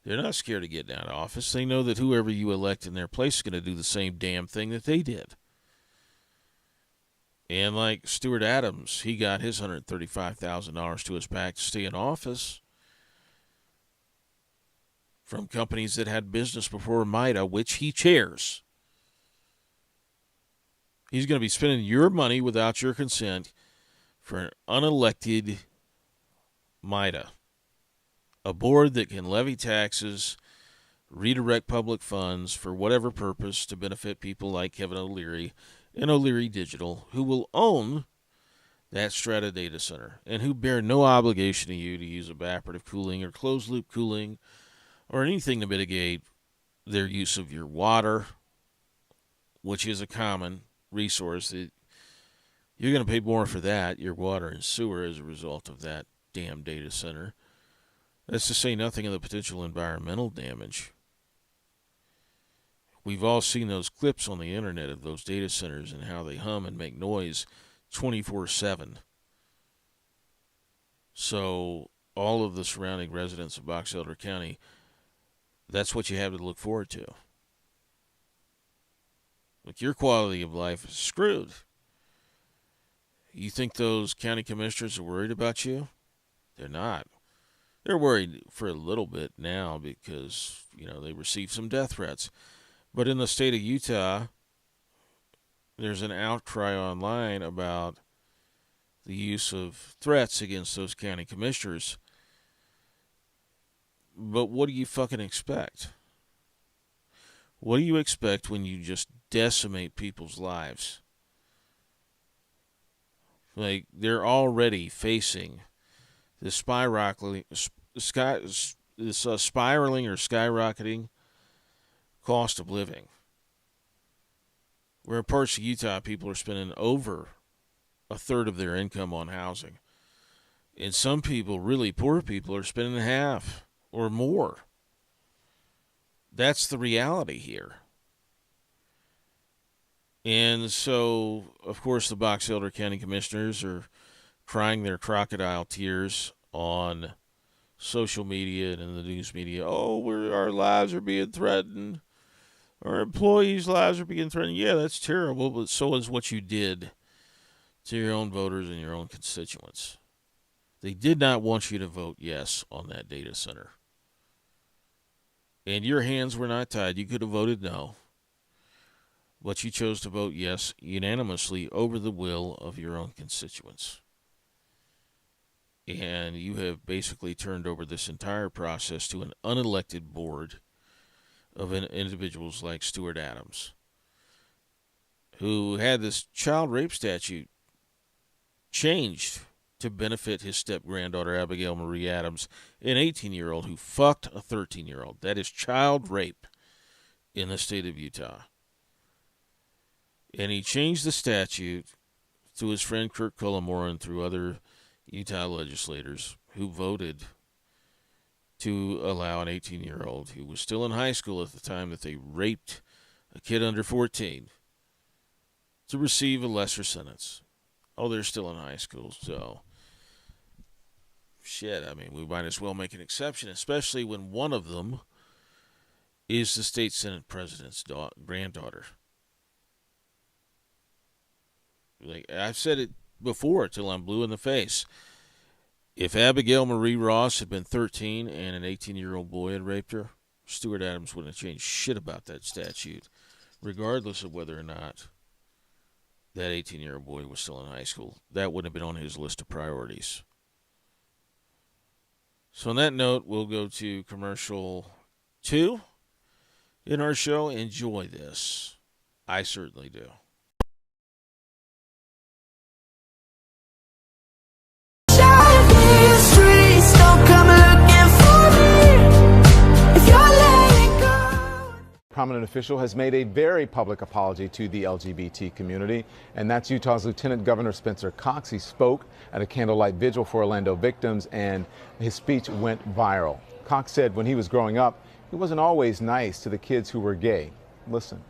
S1: They're not scared of getting out of office. They know that whoever you elect in their place is going to do the same damn thing that they did. And like Stuart Adams, he got his $135,000 to his back to stay in office from companies that had business before MIDA, which he chairs. He's going to be spending your money without your consent for an unelected MIDA, a board that can levy taxes, redirect public funds for whatever purpose to benefit people like Kevin O'Leary and O'Leary Digital, who will own that Strata data center and who bear no obligation to you to use evaporative cooling or closed-loop cooling or anything to mitigate their use of your water, which is a common resource. That you're going to pay more for that, your water and sewer, as a result of that damn data center. That's to say nothing of the potential environmental damage. We've all seen those clips on the internet of those data centers and how they hum and make noise 24/7. So all of the surrounding residents of Box Elder County, that's what you have to look forward to. Like, your quality of life is screwed. You think those county commissioners are worried about you? They're not. They're worried for a little bit now because, they received some death threats. But in the state of Utah, there's an outcry online about the use of threats against those county commissioners. But what do you fucking expect? What do you expect when you just decimate people's lives? Like, they're already facing this spiraling or skyrocketing cost of living. Where in parts of Utah, people are spending over a third of their income on housing. And some people, really poor people, are spending half or more. That's the reality here. And so, of course, the Box Elder County Commissioners are crying their crocodile tears on social media and in the news media. Oh, our lives are being threatened. Our employees' lives are being threatened. Yeah, that's terrible, but so is what you did to your own voters and your own constituents. They did not want you to vote yes on that data center. And your hands were not tied. You could have voted no. But you chose to vote yes unanimously over the will of your own constituents. And you have basically turned over this entire process to an unelected board of individuals like Stuart Adams, who had this child rape statute changed to benefit his step-granddaughter, Abigail Marie Adams, an 18-year-old who fucked a 13-year-old. That is child rape in the state of Utah. And he changed the statute through his friend Kirk Cullimore and through other Utah legislators who voted to allow an 18-year-old who was still in high school at the time that they raped a kid under 14 to receive a lesser sentence. Oh, they're still in high school, so shit, we might as well make an exception, especially when one of them is the state Senate president's granddaughter. Like, I've said it before till I'm blue in the face. If Abigail Marie Ross had been 13 and an 18-year-old boy had raped her, Stuart Adams wouldn't have changed shit about that statute, regardless of whether or not that 18-year-old boy was still in high school. That wouldn't have been on his list of priorities. So on that note, we'll go to commercial 2 in our show. Enjoy this. I certainly do.
S3: Prominent official has made a very public apology to the LGBT community, and that's Utah's Lieutenant Governor Spencer Cox. He spoke at a candlelight vigil for Orlando victims, and his speech went viral. Cox said when he was growing up, he wasn't always nice to the kids who were gay. Listen.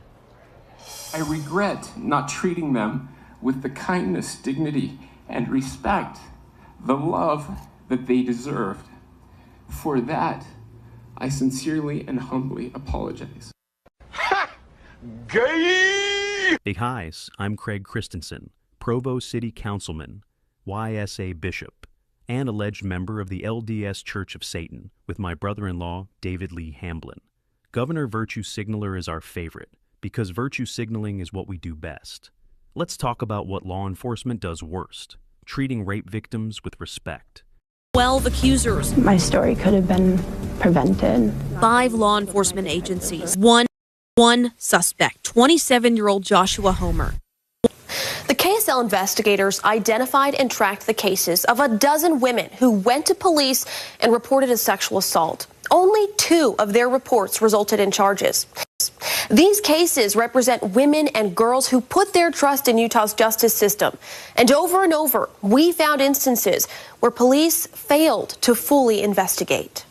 S4: I regret not treating them with the kindness, dignity, and respect, the love that they deserved. For that, I sincerely and humbly apologize.
S5: Gay! Hey, hi, I'm Craig Christensen, Provo City Councilman, YSA Bishop, and alleged member of the LDS Church of Satan with my brother-in-law, David Lee Hamblin. Governor Virtue Signaler is our favorite because virtue signaling is what we do best. Let's talk about what law enforcement does worst, treating rape victims with respect.
S6: 12 accusers.
S7: My story could have been prevented.
S6: 5 law enforcement agencies. One suspect, 27-year-old Joshua Homer.
S8: The KSL investigators identified and tracked the cases of a dozen women who went to police and reported a sexual assault. Only 2 of their reports resulted in charges. These cases represent women and girls who put their trust in Utah's justice system. And over, we found instances where police failed to fully investigate.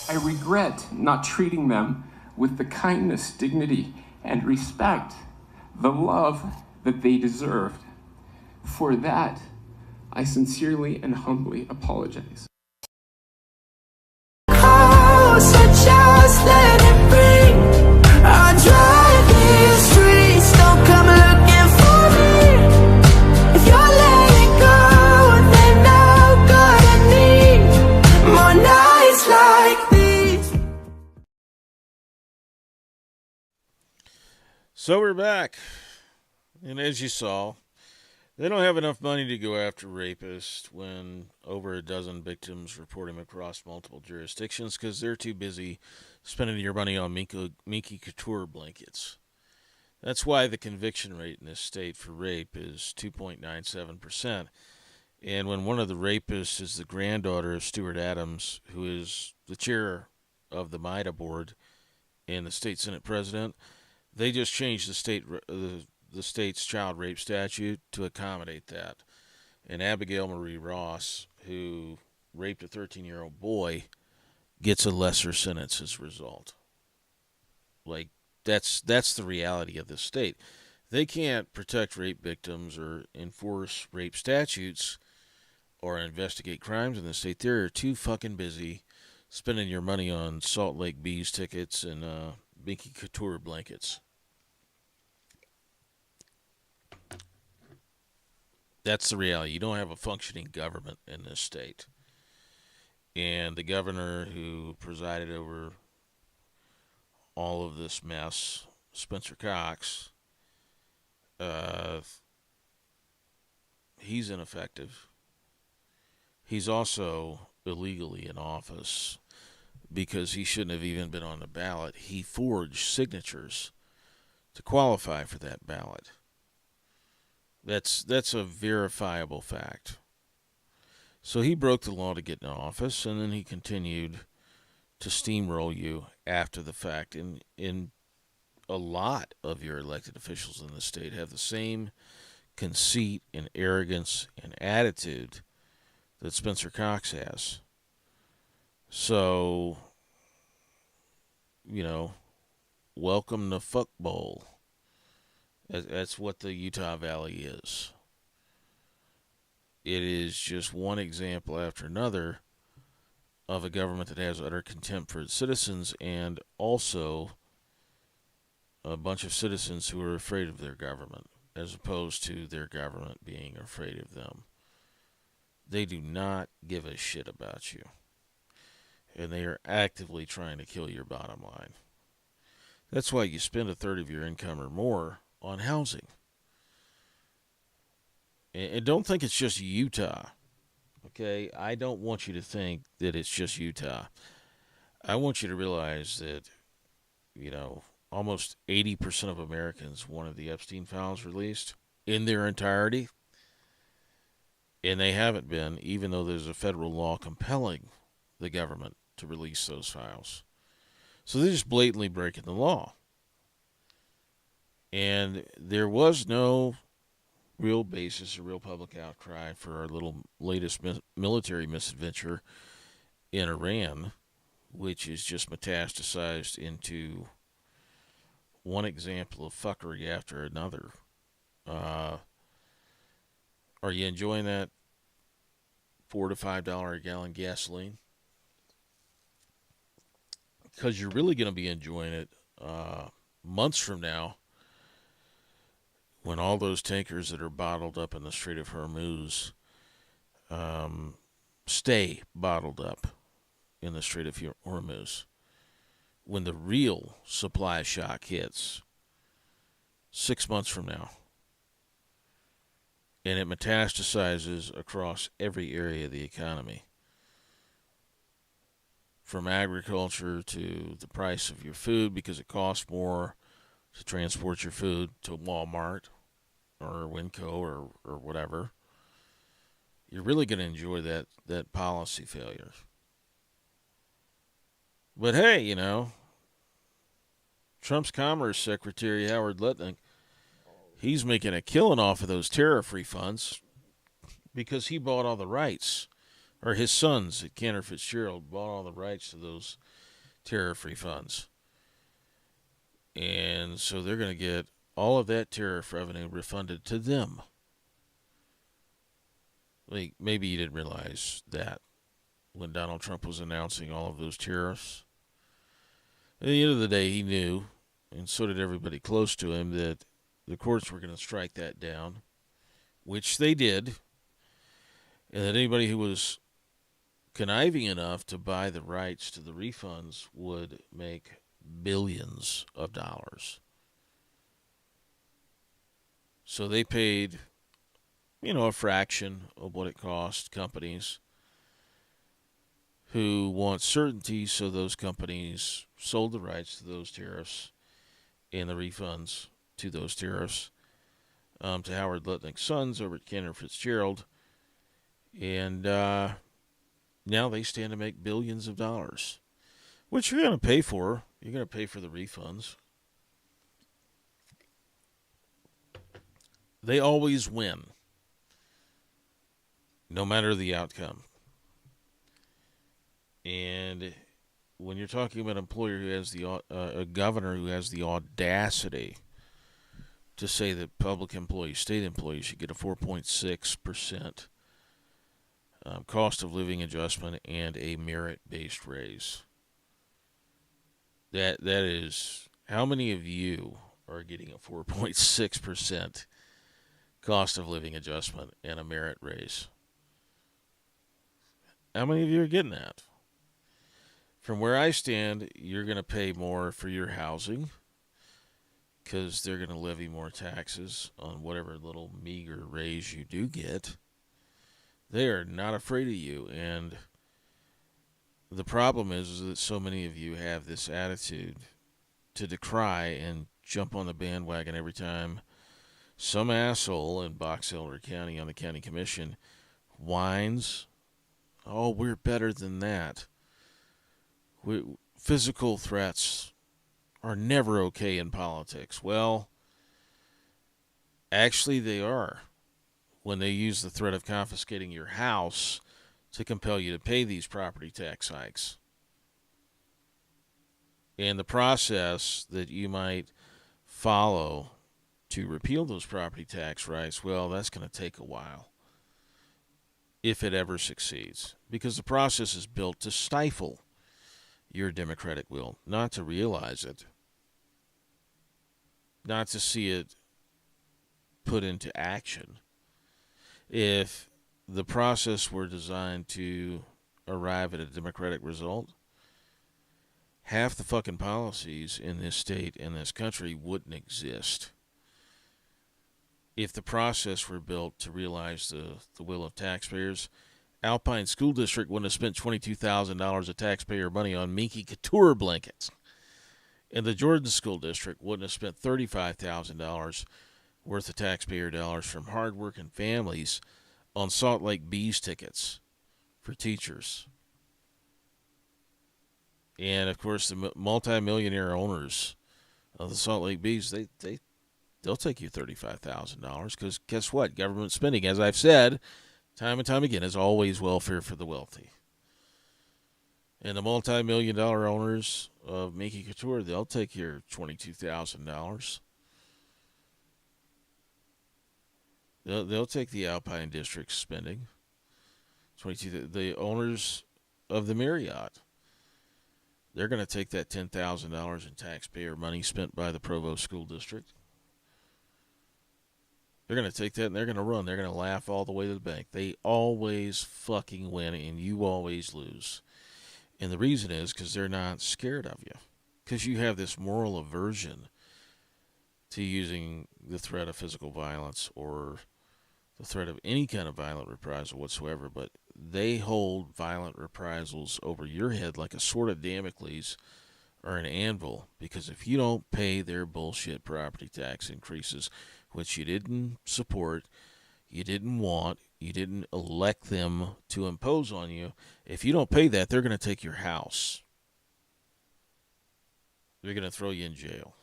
S4: I regret not treating them with the kindness, dignity, and respect, the love that they deserved. For that, I sincerely and humbly apologize.
S9: Oh, so just let it bring. I'll drive these streets, don't come looking for me. If you're letting go, then I'm gonna need more nights like these.
S1: So we're back. And as you saw, they don't have enough money to go after rapists when over a dozen victims report him across multiple jurisdictions because they're too busy spending your money on Minky Couture blankets. That's why the conviction rate in this state for rape is 2.97%. And when one of the rapists is the granddaughter of Stuart Adams, who is the chair of the MIDA board and the state Senate president, they just changed the state's child rape statute to accommodate that. And Abigail Marie Ross, who raped a 13-year-old boy, gets a lesser sentence as a result. Like, that's the reality of this state. They can't protect rape victims or enforce rape statutes or investigate crimes in the state. They're too fucking busy spending your money on Salt Lake Bees tickets and Minky Couture blankets. That's the reality. You don't have a functioning government in this state. And the governor who presided over all of this mess, Spencer Cox, he's ineffective. He's also illegally in office because he shouldn't have even been on the ballot. He forged signatures to qualify for that ballot. That's a verifiable fact. So he broke the law to get in office, and then he continued to steamroll you after the fact. And a lot of your elected officials in the state have the same conceit and arrogance and attitude that Spencer Cox has. So, welcome to Fuck Bowl. That's what the Utah Valley is. It is just one example after another of a government that has utter contempt for its citizens, and also a bunch of citizens who are afraid of their government, as opposed to their government being afraid of them. They do not give a shit about you. And they are actively trying to kill your bottom line. That's why you spend a third of your income or more on housing. And don't think it's just Utah. Okay? I don't want you to think that it's just Utah. I want you to realize that, almost 80% of Americans wanted the Epstein files released in their entirety. And they haven't been, even though there's a federal law compelling the government to release those files. So they're just blatantly breaking the law. And there was no real basis or real public outcry for our little latest military misadventure in Iran, which is just metastasized into one example of fuckery after another. Are you enjoying that $4 to $5 a gallon gasoline? Because you're really going to be enjoying it months from now, when all those tankers that are bottled up in the Strait of Hormuz stay bottled up in the Strait of Hormuz. When the real supply shock hits 6 months from now, and it metastasizes across every area of the economy, from agriculture to the price of your food because it costs more to transport your food to Walmart or Winco or whatever. You're really going to enjoy that policy failure. But hey, Trump's Commerce Secretary Howard Lutnick, he's making a killing off of those tariff refunds because he bought all the rights, or his sons at Cantor Fitzgerald bought all the rights to those tariff refunds. And so they're going to get all of that tariff revenue refunded to them. Like, maybe you didn't realize that when Donald Trump was announcing all of those tariffs. At the end of the day, he knew, and so did everybody close to him, that the courts were going to strike that down, which they did, and that anybody who was conniving enough to buy the rights to the refunds would make billions of dollars. So they paid, a fraction of what it cost companies who want certainty, so those companies sold the rights to those tariffs and the refunds to those tariffs to Howard Lutnick's sons over at Cantor Fitzgerald. And now they stand to make billions of dollars, which you're going to pay for. You're going to pay for the refunds. They always win, no matter the outcome. And when you're talking about an employer who has a governor who has the audacity to say that public employees, state employees, should get a 4.6% cost of living adjustment and a merit-based raise. That is, how many of you are getting a 4.6% cost of living adjustment and a merit raise? How many of you are getting that? From where I stand, you're going to pay more for your housing because they're going to levy more taxes on whatever little meager raise you do get. They are not afraid of you, and the problem is that so many of you have this attitude to decry and jump on the bandwagon every time some asshole in Box Elder County on the county commission whines, "Oh, we're better than that. Physical threats are never okay in politics." Well, actually they are, when they use the threat of confiscating your house to compel you to pay these property tax hikes. And the process that you might follow to repeal those property tax rights, well, that's going to take a while, if it ever succeeds, because the process is built to stifle your democratic will, not to realize it, not to see it put into action. If the process were designed to arrive at a democratic result, half the fucking policies in this state and this country wouldn't exist. If the process were built to realize the will of taxpayers, Alpine School District wouldn't have spent $22,000 of taxpayer money on Minky Couture blankets. And the Jordan School District wouldn't have spent $35,000 worth of taxpayer dollars from hardworking families on Salt Lake Bees tickets for teachers. And, of course, the multimillionaire owners of the Salt Lake Bees, they'll take you $35,000 because guess what? Government spending, as I've said time and time again, is always welfare for the wealthy. And the multi-million-dollar owners of Minky Couture, they'll take your $22,000. They'll take the Alpine District spending. The owners of the Marriott, they're going to take that $10,000 in taxpayer money spent by the Provo School District. They're going to take that and they're going to run. They're going to laugh all the way to the bank. They always fucking win and you always lose. And the reason is because they're not scared of you. Because you have this moral aversion to using the threat of physical violence or the threat of any kind of violent reprisal whatsoever. But they hold violent reprisals over your head like a sword of Damocles or an anvil. Because if you don't pay their bullshit property tax increases, which you didn't support, you didn't want, you didn't elect them to impose on you, if you don't pay that, they're going to take your house. They're going to throw you in jail.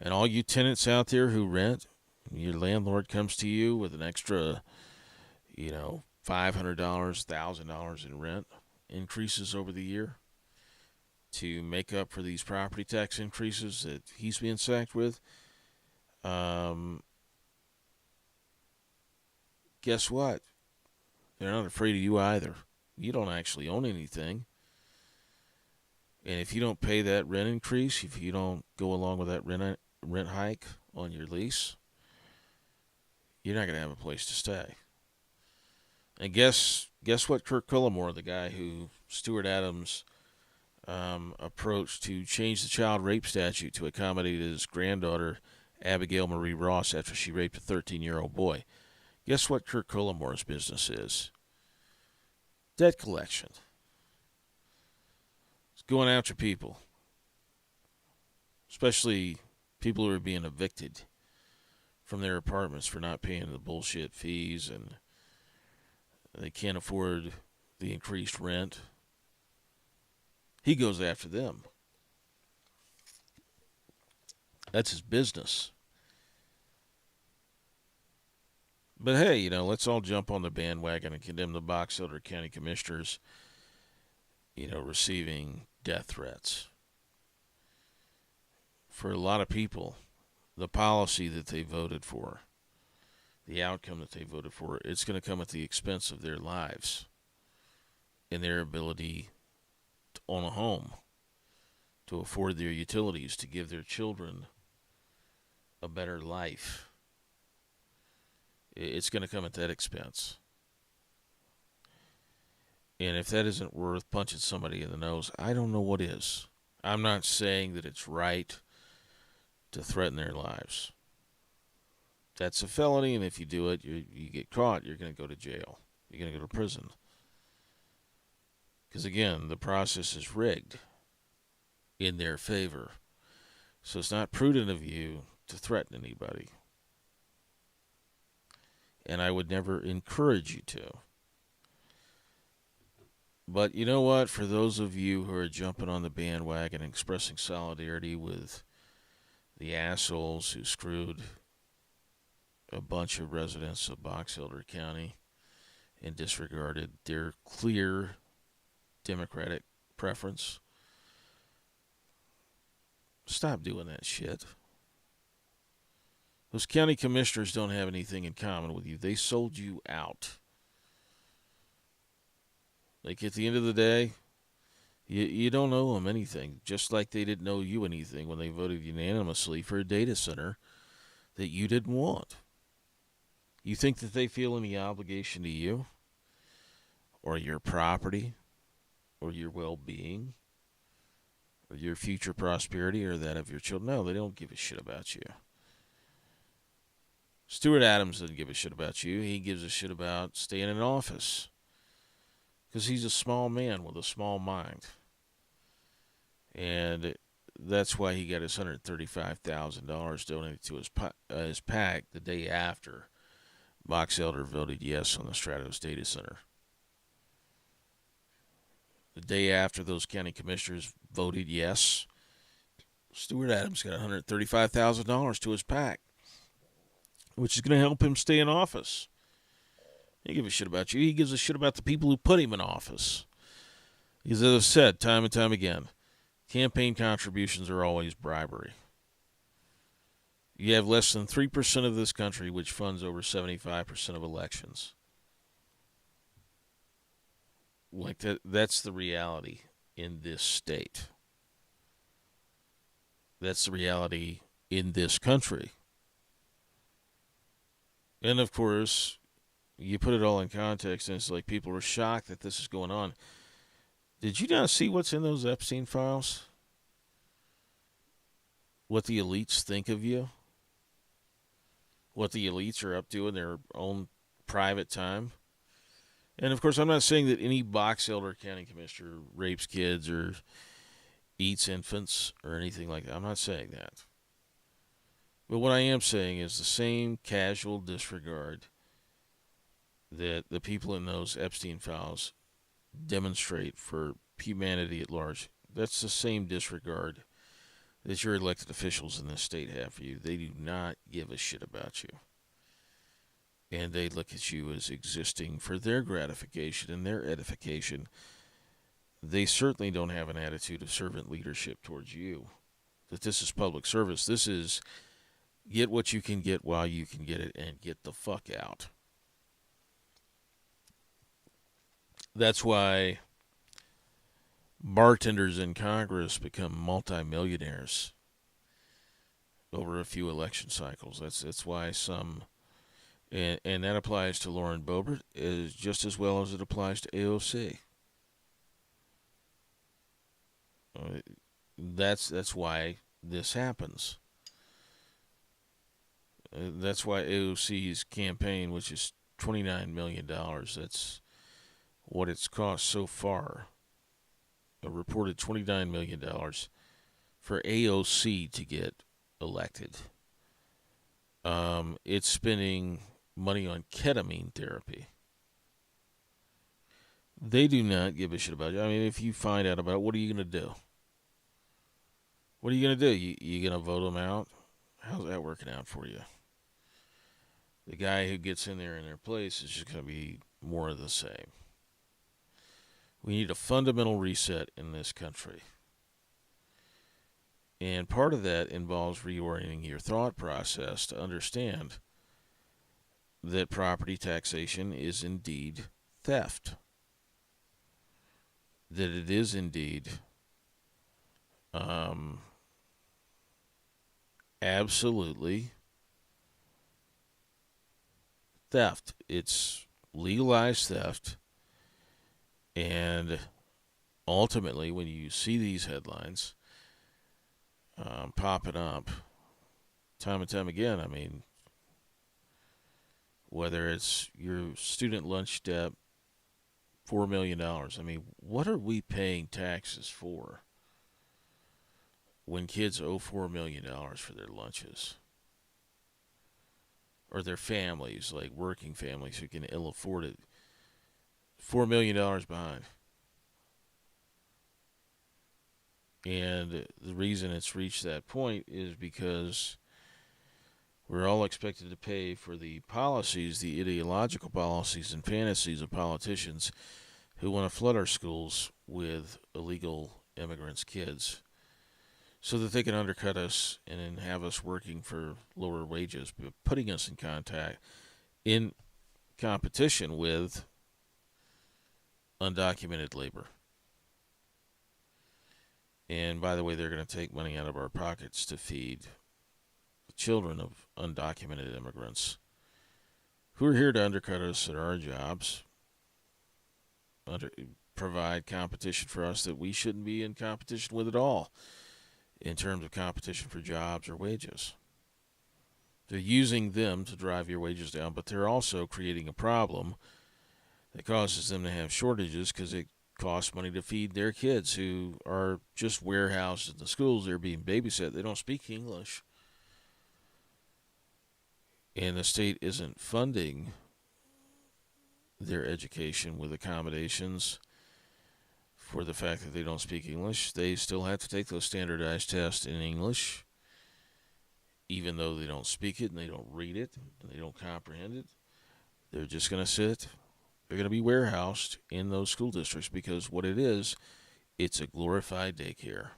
S1: And all you tenants out there who rent, your landlord comes to you with an extra, $500, $1,000 in rent increases over the year to make up for these property tax increases that he's being sacked with. Guess what? They're not afraid of you either. You don't actually own anything. And if you don't pay that rent increase, if you don't go along with that rent hike on your lease, you're not going to have a place to stay. And guess what Kirk Cullimore, the guy who Stuart Adams approached to change the child rape statute to accommodate his granddaughter, Abigail Marie Ross, after she raped a 13-year-old boy. Guess what Kirk Cullimore's business is? Debt collection. It's going after people, especially people who are being evicted from their apartments for not paying the bullshit fees and they can't afford the increased rent. He goes after them. That's his business. But hey, let's all jump on the bandwagon and condemn the Box Elder County Commissioners, receiving death threats. For a lot of people, the policy that they voted for, the outcome that they voted for, it's going to come at the expense of their lives and their ability to own a home, to afford their utilities, to give their children a better life. It's going to come at that expense. And if that isn't worth punching somebody in the nose, I don't know what is. I'm not saying that it's right to threaten their lives. That's a felony, and if you do it, you get caught, you're going to go to jail. You're going to go to prison. Because, again, the process is rigged in their favor. So it's not prudent of you to threaten anybody. And I would never encourage you to. But you know what? For those of you who are jumping on the bandwagon and expressing solidarity with the assholes who screwed a bunch of residents of Box Elder County and disregarded their clear Democratic preference, stop doing that shit. Those county commissioners don't have anything in common with you. They sold you out. Like, at the end of the day, you don't owe them anything, just like they didn't owe you anything when they voted unanimously for a data center that you didn't want. You think that they feel any obligation to you or your property or your well-being or your future prosperity or that of your children? No, they don't give a shit about you. Stuart Adams doesn't give a shit about you. He gives a shit about staying in office because he's a small man with a small mind. And that's why he got his $135,000 donated to his PAC the day after Box Elder voted yes on the Stratos Data Center. The day after those county commissioners voted yes, Stuart Adams got $135,000 to his PAC, which is going to help him stay in office. He gives a shit about you. He gives a shit about the people who put him in office. Because as I've said time and time again, campaign contributions are always bribery. You have less than 3% of this country which funds over 75% of elections. Like that's the reality in this state. That's the reality in this country. And of course, you put it all in context, and it's like people are shocked that this is going on. Did you not see what's in those Epstein files? What the elites think of you? What the elites are up to in their own private time? And of course, I'm not saying that any Box Elder County Commissioner rapes kids or eats infants or anything like that. I'm not saying that. But what I am saying is the same casual disregard that the people in those Epstein files demonstrate for humanity at large. That's the same disregard that your elected officials in this state have for you. They do not give a shit about you. And they look at you as existing for their gratification and their edification. They certainly don't have an attitude of servant leadership towards you. That this is public service. This is get what you can get while you can get it and get the fuck out. That's why bartenders in Congress become multimillionaires over a few election cycles. That's why some, and that applies to Lauren Boebert is just as well as it applies to AOC. That's why this happens. That's why AOC's campaign, which is $29 million, that's what it's cost so far. A reported $29 million for AOC to get elected. It's spending money on ketamine therapy. They do not give a shit about you. I mean, if you find out about it, what are you going to do? What are you going to do? You going to vote them out? How's that working out for you? The guy who gets in there in their place is just going to be more of the same. We need a fundamental reset in this country. And part of that involves reorienting your thought process to understand that property taxation is indeed theft. That it is indeed absolutely theft. It's legalized theft. And ultimately, when you see these headlines popping up time and time again, I mean, whether it's your student lunch debt, $4 million. I mean, what are we paying taxes for when kids owe $4 million for their lunches? Or their families, like working families who can ill afford it. $4 million behind. And the reason it's reached that point is because we're all expected to pay for the policies, the ideological policies and fantasies of politicians who want to flood our schools with illegal immigrants' kids so that they can undercut us and then have us working for lower wages, but putting us in competition with undocumented labor. And by the way, they're going to take money out of our pockets to feed the children of undocumented immigrants who are here to undercut us at our jobs, provide competition for us that we shouldn't be in competition with at all in terms of competition for jobs or wages. They're using them to drive your wages down, but they're also creating a problem that causes them to have shortages because it costs money to feed their kids who are just warehoused in the schools. They're being babysat. They don't speak English. And the state isn't funding their education with accommodations for the fact that they don't speak English. They still have to take those standardized tests in English, even though they don't speak it and they don't read it and they don't comprehend it. They're just going to sit. They're going to be warehoused in those school districts because what it is, it's a glorified daycare.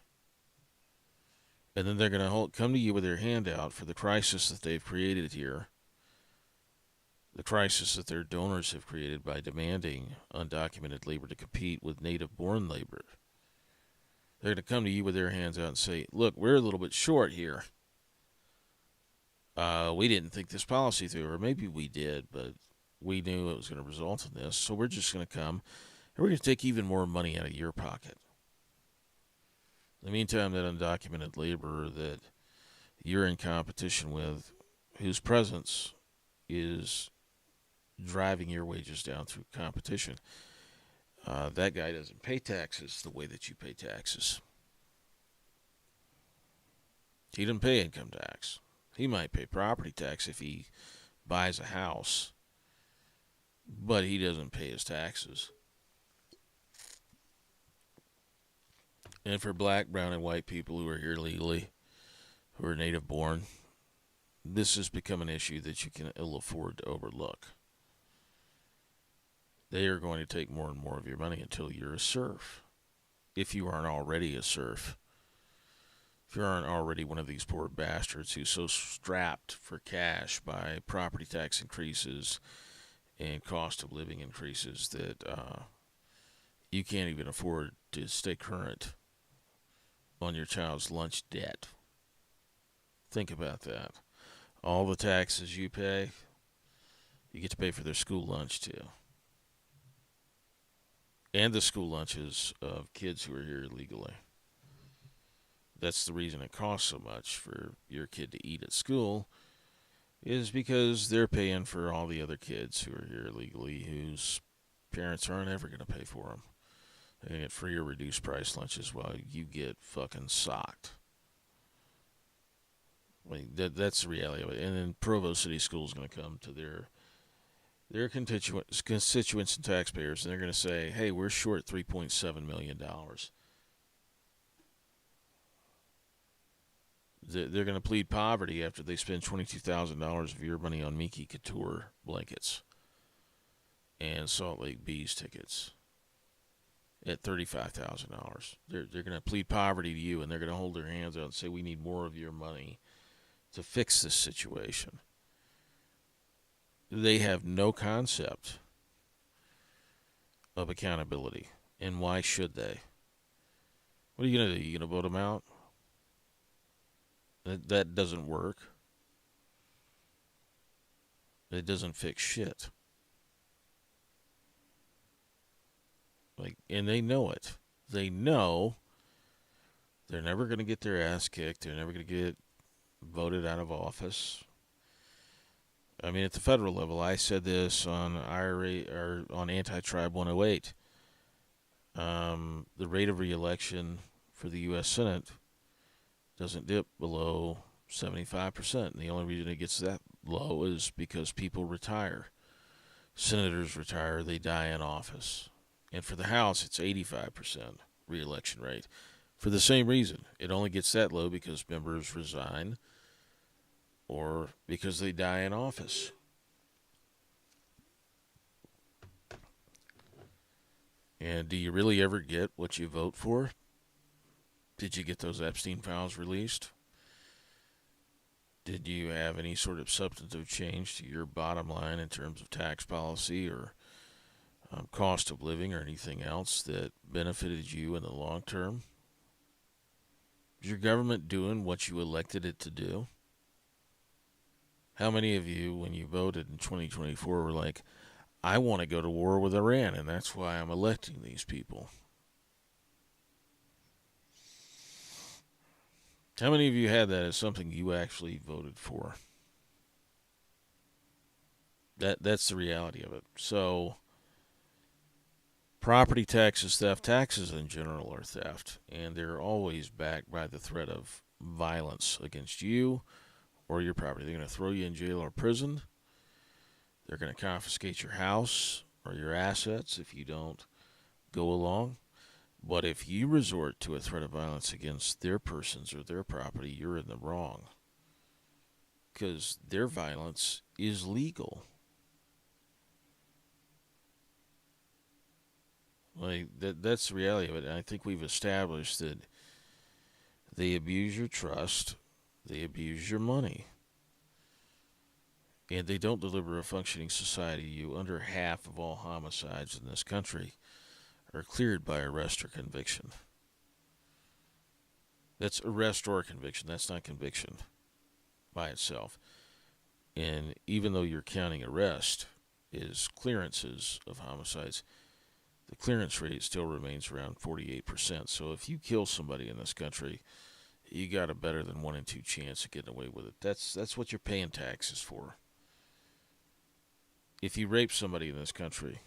S1: And then they're going to come to you with their hand out for the crisis that they've created here, the crisis that their donors have created by demanding undocumented labor to compete with native-born labor. They're going to come to you with their hands out and say, look, we're a little bit short here. We didn't think this policy through, or maybe we did, but we knew it was going to result in this, so we're just going to come, and we're going to take even more money out of your pocket. In the meantime, that undocumented laborer that you're in competition with, whose presence is driving your wages down through competition, that guy doesn't pay taxes the way that you pay taxes. He doesn't pay income tax. He might pay property tax if he buys a house, but he doesn't pay his taxes. And for black, brown, and white people who are here legally, who are native born, this has become an issue that you can ill afford to overlook. They are going to take more and more of your money until you're a serf. If you aren't already a serf. If you aren't already one of these poor bastards who's so strapped for cash by property tax increases and cost of living increases that you can't even afford to stay current on your child's lunch debt. Think about that. All the taxes you pay, you get to pay for their school lunch too. And the school lunches of kids who are here illegally. That's the reason it costs so much for your kid to eat at school, is because they're paying for all the other kids who are here illegally whose parents aren't ever going to pay for them. They're going to get free or reduced price lunches while you get fucking socked. Like that's the reality of it. And then Provo City School is going to come to their constituents and taxpayers, and they're going to say, hey, we're short $3.7 million. They're going to plead poverty after they spend $22,000 of your money on Miki Couture blankets and Salt Lake Bees tickets at $35,000. They're going to plead poverty to you, and they're going to hold their hands out and say, we need more of your money to fix this situation. They have no concept of accountability, and why should they? What are you going to do? You going to vote them out? That doesn't work. It doesn't fix shit. And they know it. They know they're never going to get their ass kicked. They're never going to get voted out of office. I mean, at the federal level, I said this on IRA or on AntiTribe 108. The rate of reelection for the U.S. Senate doesn't dip below 75%. And the only reason it gets that low is because people retire. Senators retire, they die in office. And for the House, it's 85% reelection rate. For the same reason, it only gets that low because members resign or because they die in office. And do you really ever get what you vote for? Did you get those Epstein files released? Did you have any sort of substantive change to your bottom line in terms of tax policy or cost of living or anything else that benefited you in the long term? Is your government doing what you elected it to do? How many of you, when you voted in 2024, were like, I want to go to war with Iran, and that's why I'm electing these people? How many of you had that as something you actually voted for? That's the reality of it. So, property taxes, theft, taxes in general are theft, and they're always backed by the threat of violence against you or your property. They're going to throw you in jail or prison. They're going to confiscate your house or your assets if you don't go along. But if you resort to a threat of violence against their persons or their property, you're in the wrong. Because their violence is legal. Like that's the reality of it. And I think we've established that they abuse your trust, they abuse your money, and they don't deliver a functioning society to you. Under half of all homicides in this country are cleared by arrest or conviction. That's arrest or conviction. That's not conviction by itself. And even though you're counting arrest as clearances of homicides, the clearance rate still remains around 48%. So if you kill somebody in this country, you got a better than 1 in 2 chance of getting away with it. That's what you're paying taxes for. If you rape somebody in this country,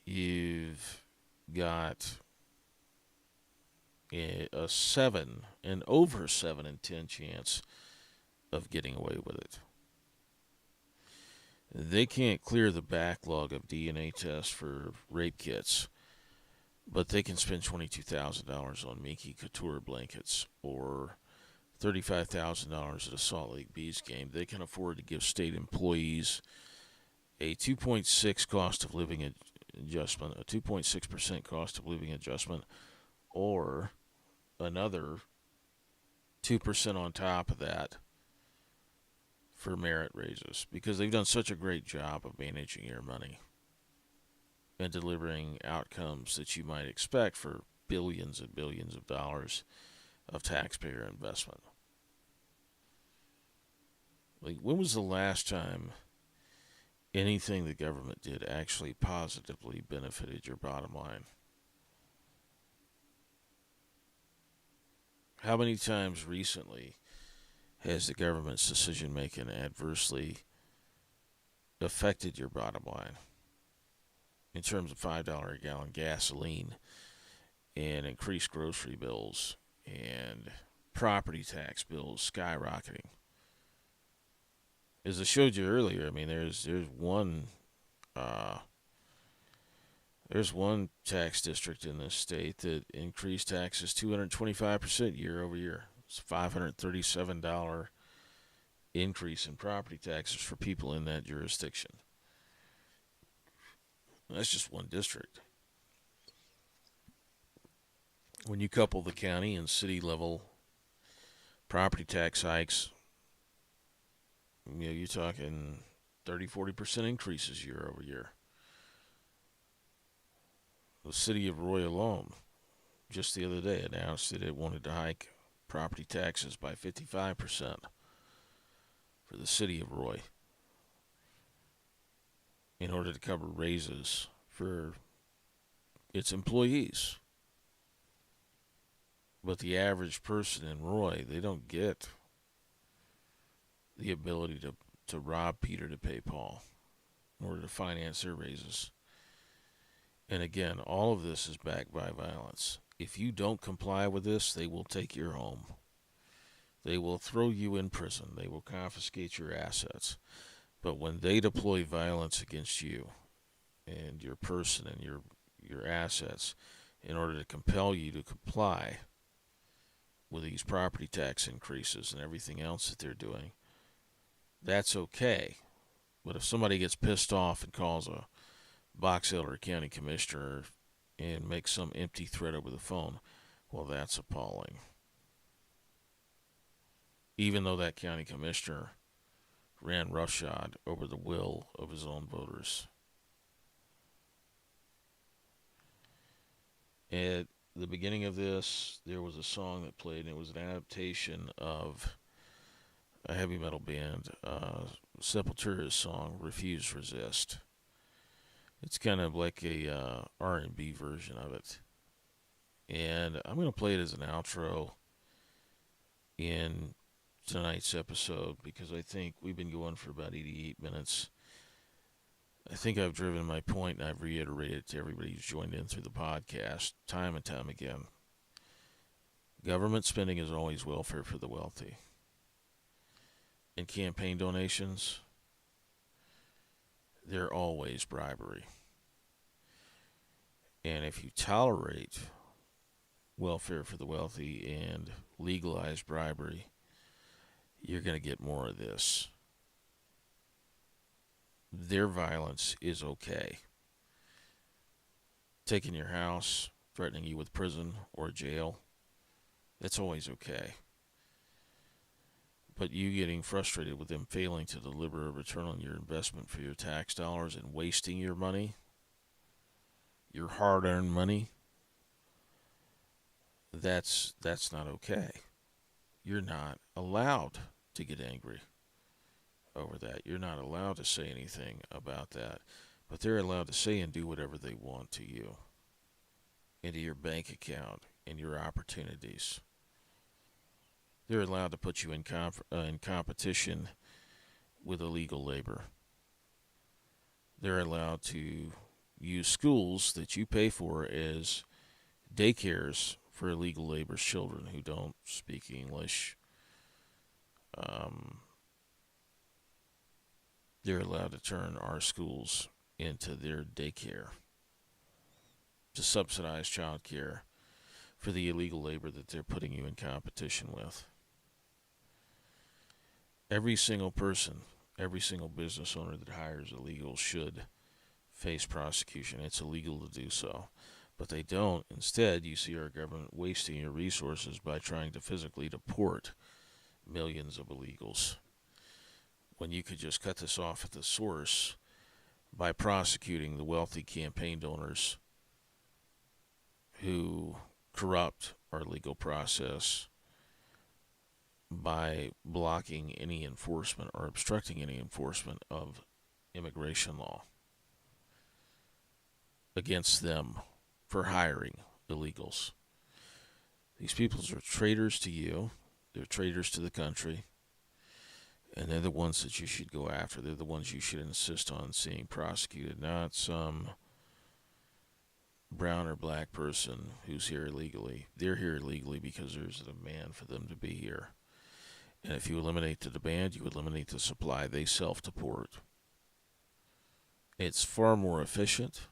S1: you've got a 7 and over 7 in 10 chance of getting away with it. They can't clear the backlog of DNA tests for rape kits, but they can spend $22,000 on Minky Couture blankets or $35,000 at a Salt Lake Bees game. They can afford to give state employees a 2.6 cost of living adjustment, a 2.6% cost of living adjustment, or another 2% on top of that for merit raises, because they've done such a great job of managing your money and delivering outcomes that you might expect for billions and billions of dollars of taxpayer investment. Like, when was the last time anything the government did actually positively benefited your bottom line? How many times recently has the government's decision making adversely affected your bottom line in terms of $5 a gallon gasoline and increased grocery bills and property tax bills skyrocketing? As I showed you earlier, I mean, there's one tax district in this state that increased taxes 225% year over year. It's a $537 increase in property taxes for people in that jurisdiction. That's just one district. When you couple the county and city level property tax hikes, you're talking 30-40% increases year over year. The city of Roy alone, just the other day, announced that it wanted to hike property taxes by 55% for the city of Roy in order to cover raises for its employees. But the average person in Roy, they don't get the ability to rob Peter to pay Paul in order to finance their raises. And again, all of this is backed by violence. If you don't comply with this, they will take your home. They will throw you in prison. They will confiscate your assets. But when they deploy violence against you and your person and your assets in order to compel you to comply with these property tax increases and everything else that they're doing, that's okay. But if somebody gets pissed off and calls a Box Elder County Commissioner and makes some empty threat over the phone, well, that's appalling. Even though that county commissioner ran roughshod over the will of his own voters. At the beginning of this, there was a song that played, and it was an adaptation of a heavy metal band, Sepultura's song "Refuse Resist." It's kind of like a R&B version of it, and I'm gonna play it as an outro in tonight's episode because I think we've been going for about 88 minutes. I think I've driven my point and I've reiterated to everybody who's joined in through the podcast time and time again. Government spending is always welfare for the wealthy. And campaign donations, they're always bribery. And if you tolerate welfare for the wealthy and legalize bribery, you're going to get more of this. Their violence is okay. Taking your house, threatening you with prison or jail, that's always okay. But you getting frustrated with them failing to deliver a return on your investment for your tax dollars and wasting your money, your hard-earned money, that's not okay. You're not allowed to get angry over that. You're not allowed to say anything about that. But they're allowed to say and do whatever they want to you, into your bank account, and your opportunities. They're allowed to put you in competition with illegal labor. They're allowed to use schools that you pay for as daycares for illegal labor's children who don't speak English. They're allowed to turn our schools into their daycare to subsidize child care for the illegal labor that they're putting you in competition with. Every single person, every single business owner that hires illegals should face prosecution. It's illegal to do so. But they don't. Instead, you see our government wasting your resources by trying to physically deport millions of illegals, when you could just cut this off at the source by prosecuting the wealthy campaign donors who corrupt our legal process by blocking any enforcement or obstructing any enforcement of immigration law against them for hiring illegals. These people are traitors to you. They're traitors to the country. And they're the ones that you should go after. They're the ones you should insist on seeing prosecuted, not some brown or black person who's here illegally. They're here illegally because there's a demand for them to be here. And if you eliminate the demand, you eliminate the supply. They self-deport. It's far more efficient.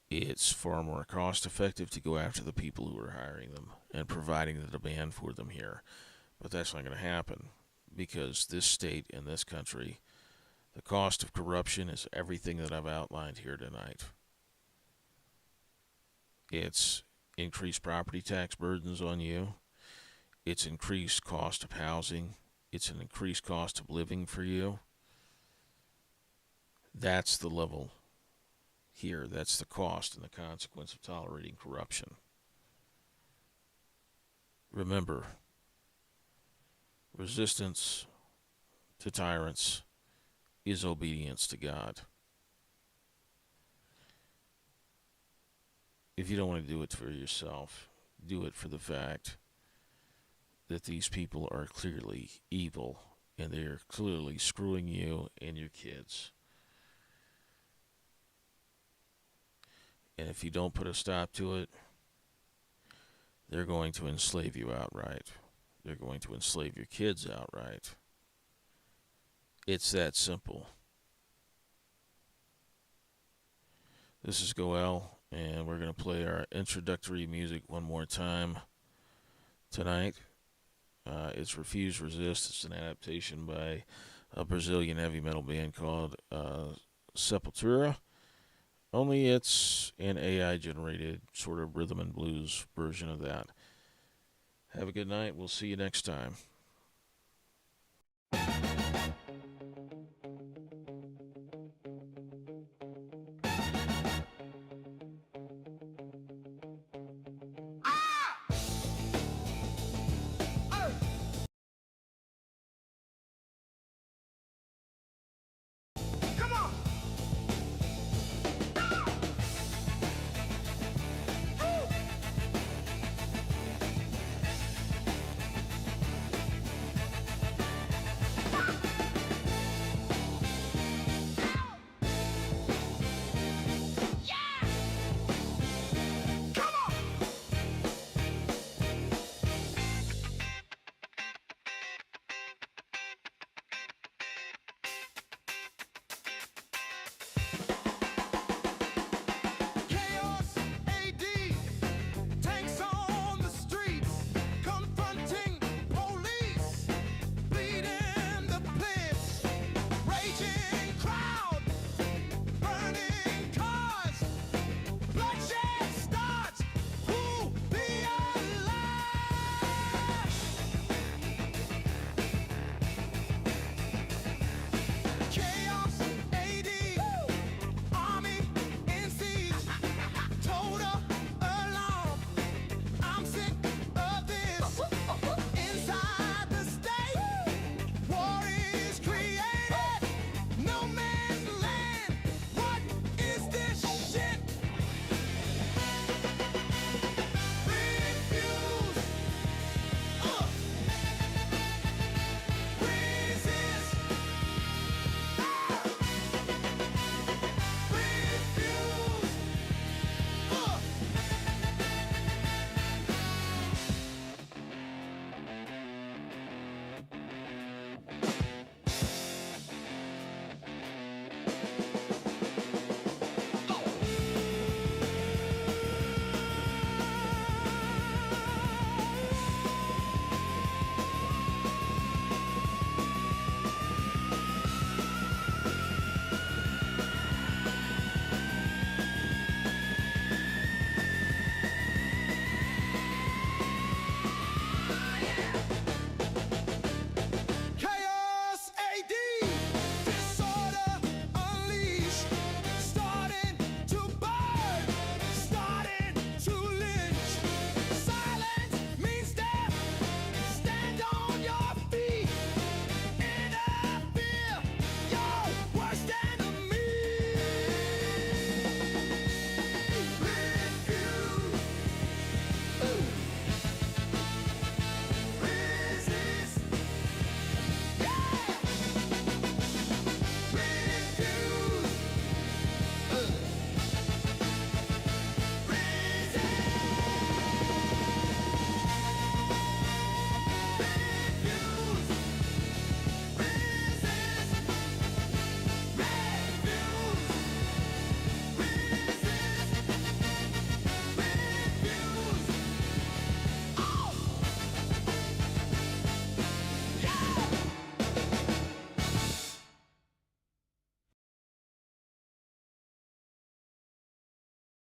S1: It's far more cost-effective to go after the people who are hiring them and providing the demand for them here. But that's not going to happen, because this state and this country, the cost of corruption is everything that I've outlined here tonight. It's increased property tax burdens on you. It's increased cost of housing. It's an increased cost of living for you. That's the level here. That's the cost and the consequence of tolerating corruption. Remember, resistance to tyrants is obedience to God. If you don't want to do it for yourself, do it for the fact that these people are clearly evil and they are clearly screwing you and your kids. And if you don't put a stop to it, they're going to enslave you outright. They're going to enslave your kids outright. It's that simple. This is Goel, and we're going to play our introductory music one more time tonight. It's Refuse Resist. It's an adaptation by a Brazilian heavy metal band called Sepultura. Only it's an AI-generated sort of rhythm and blues version of that. Have a good night. We'll see you next time.